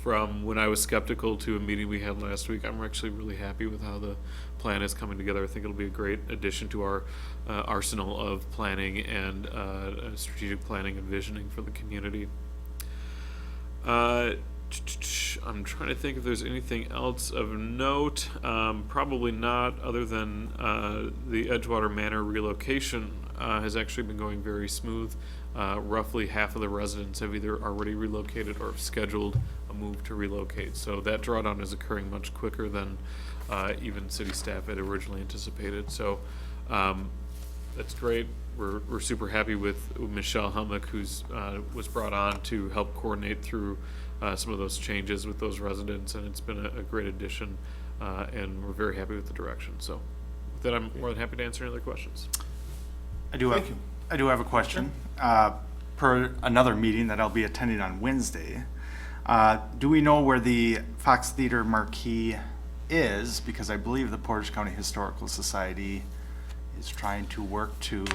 from when I was skeptical to a meeting we had last week, I'm actually really happy with how the plan is coming together. I think it'll be a great addition to our arsenal of planning and strategic planning and visioning for the community. I'm trying to think if there's anything else of note. Probably not, other than the Edgewater Manor relocation has actually been going very smooth. Roughly half of the residents have either already relocated or have scheduled a move to relocate. So that drawdown is occurring much quicker than even city staff had originally anticipated. So That's great. We're super happy with Michelle Helmick, who's was brought on to help coordinate through some of those changes with those residents, and it's been a great addition, and we're very happy with the direction. So with that, I'm more than happy to answer any other questions. I do have a question. Per another meeting that I'll be attending on Wednesday, do we know where the Fox Theater marquee is? Because I believe the Portage County Historical Society is trying to work to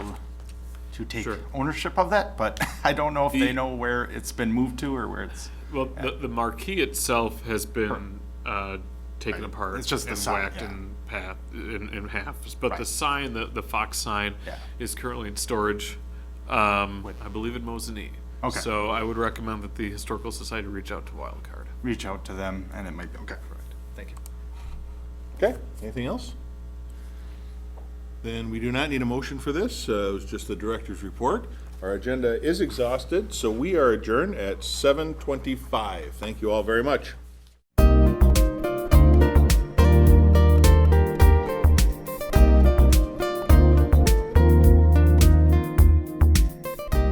take ownership of that, but I don't know if they know where it's been moved to or where it's. Well, the marquee itself has been taken apart. It's just the and sign, whacked yeah. in half. But the sign, the Fox sign, is currently in storage. I believe in Mosinee. Okay. So I would recommend that the Historical Society reach out to Wildcard. Reach out to them, and it might be okay. Correct. Thank you. Okay, anything else? Then we do not need a motion for this. It was just the director's report. Our agenda is exhausted, so we are adjourned at 7:25. Thank you all very much.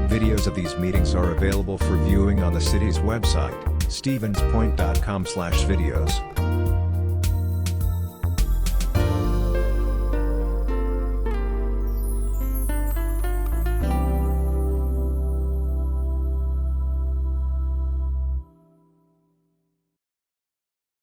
Videos of these meetings are available for viewing on the city's website, stevenspoint.com/videos.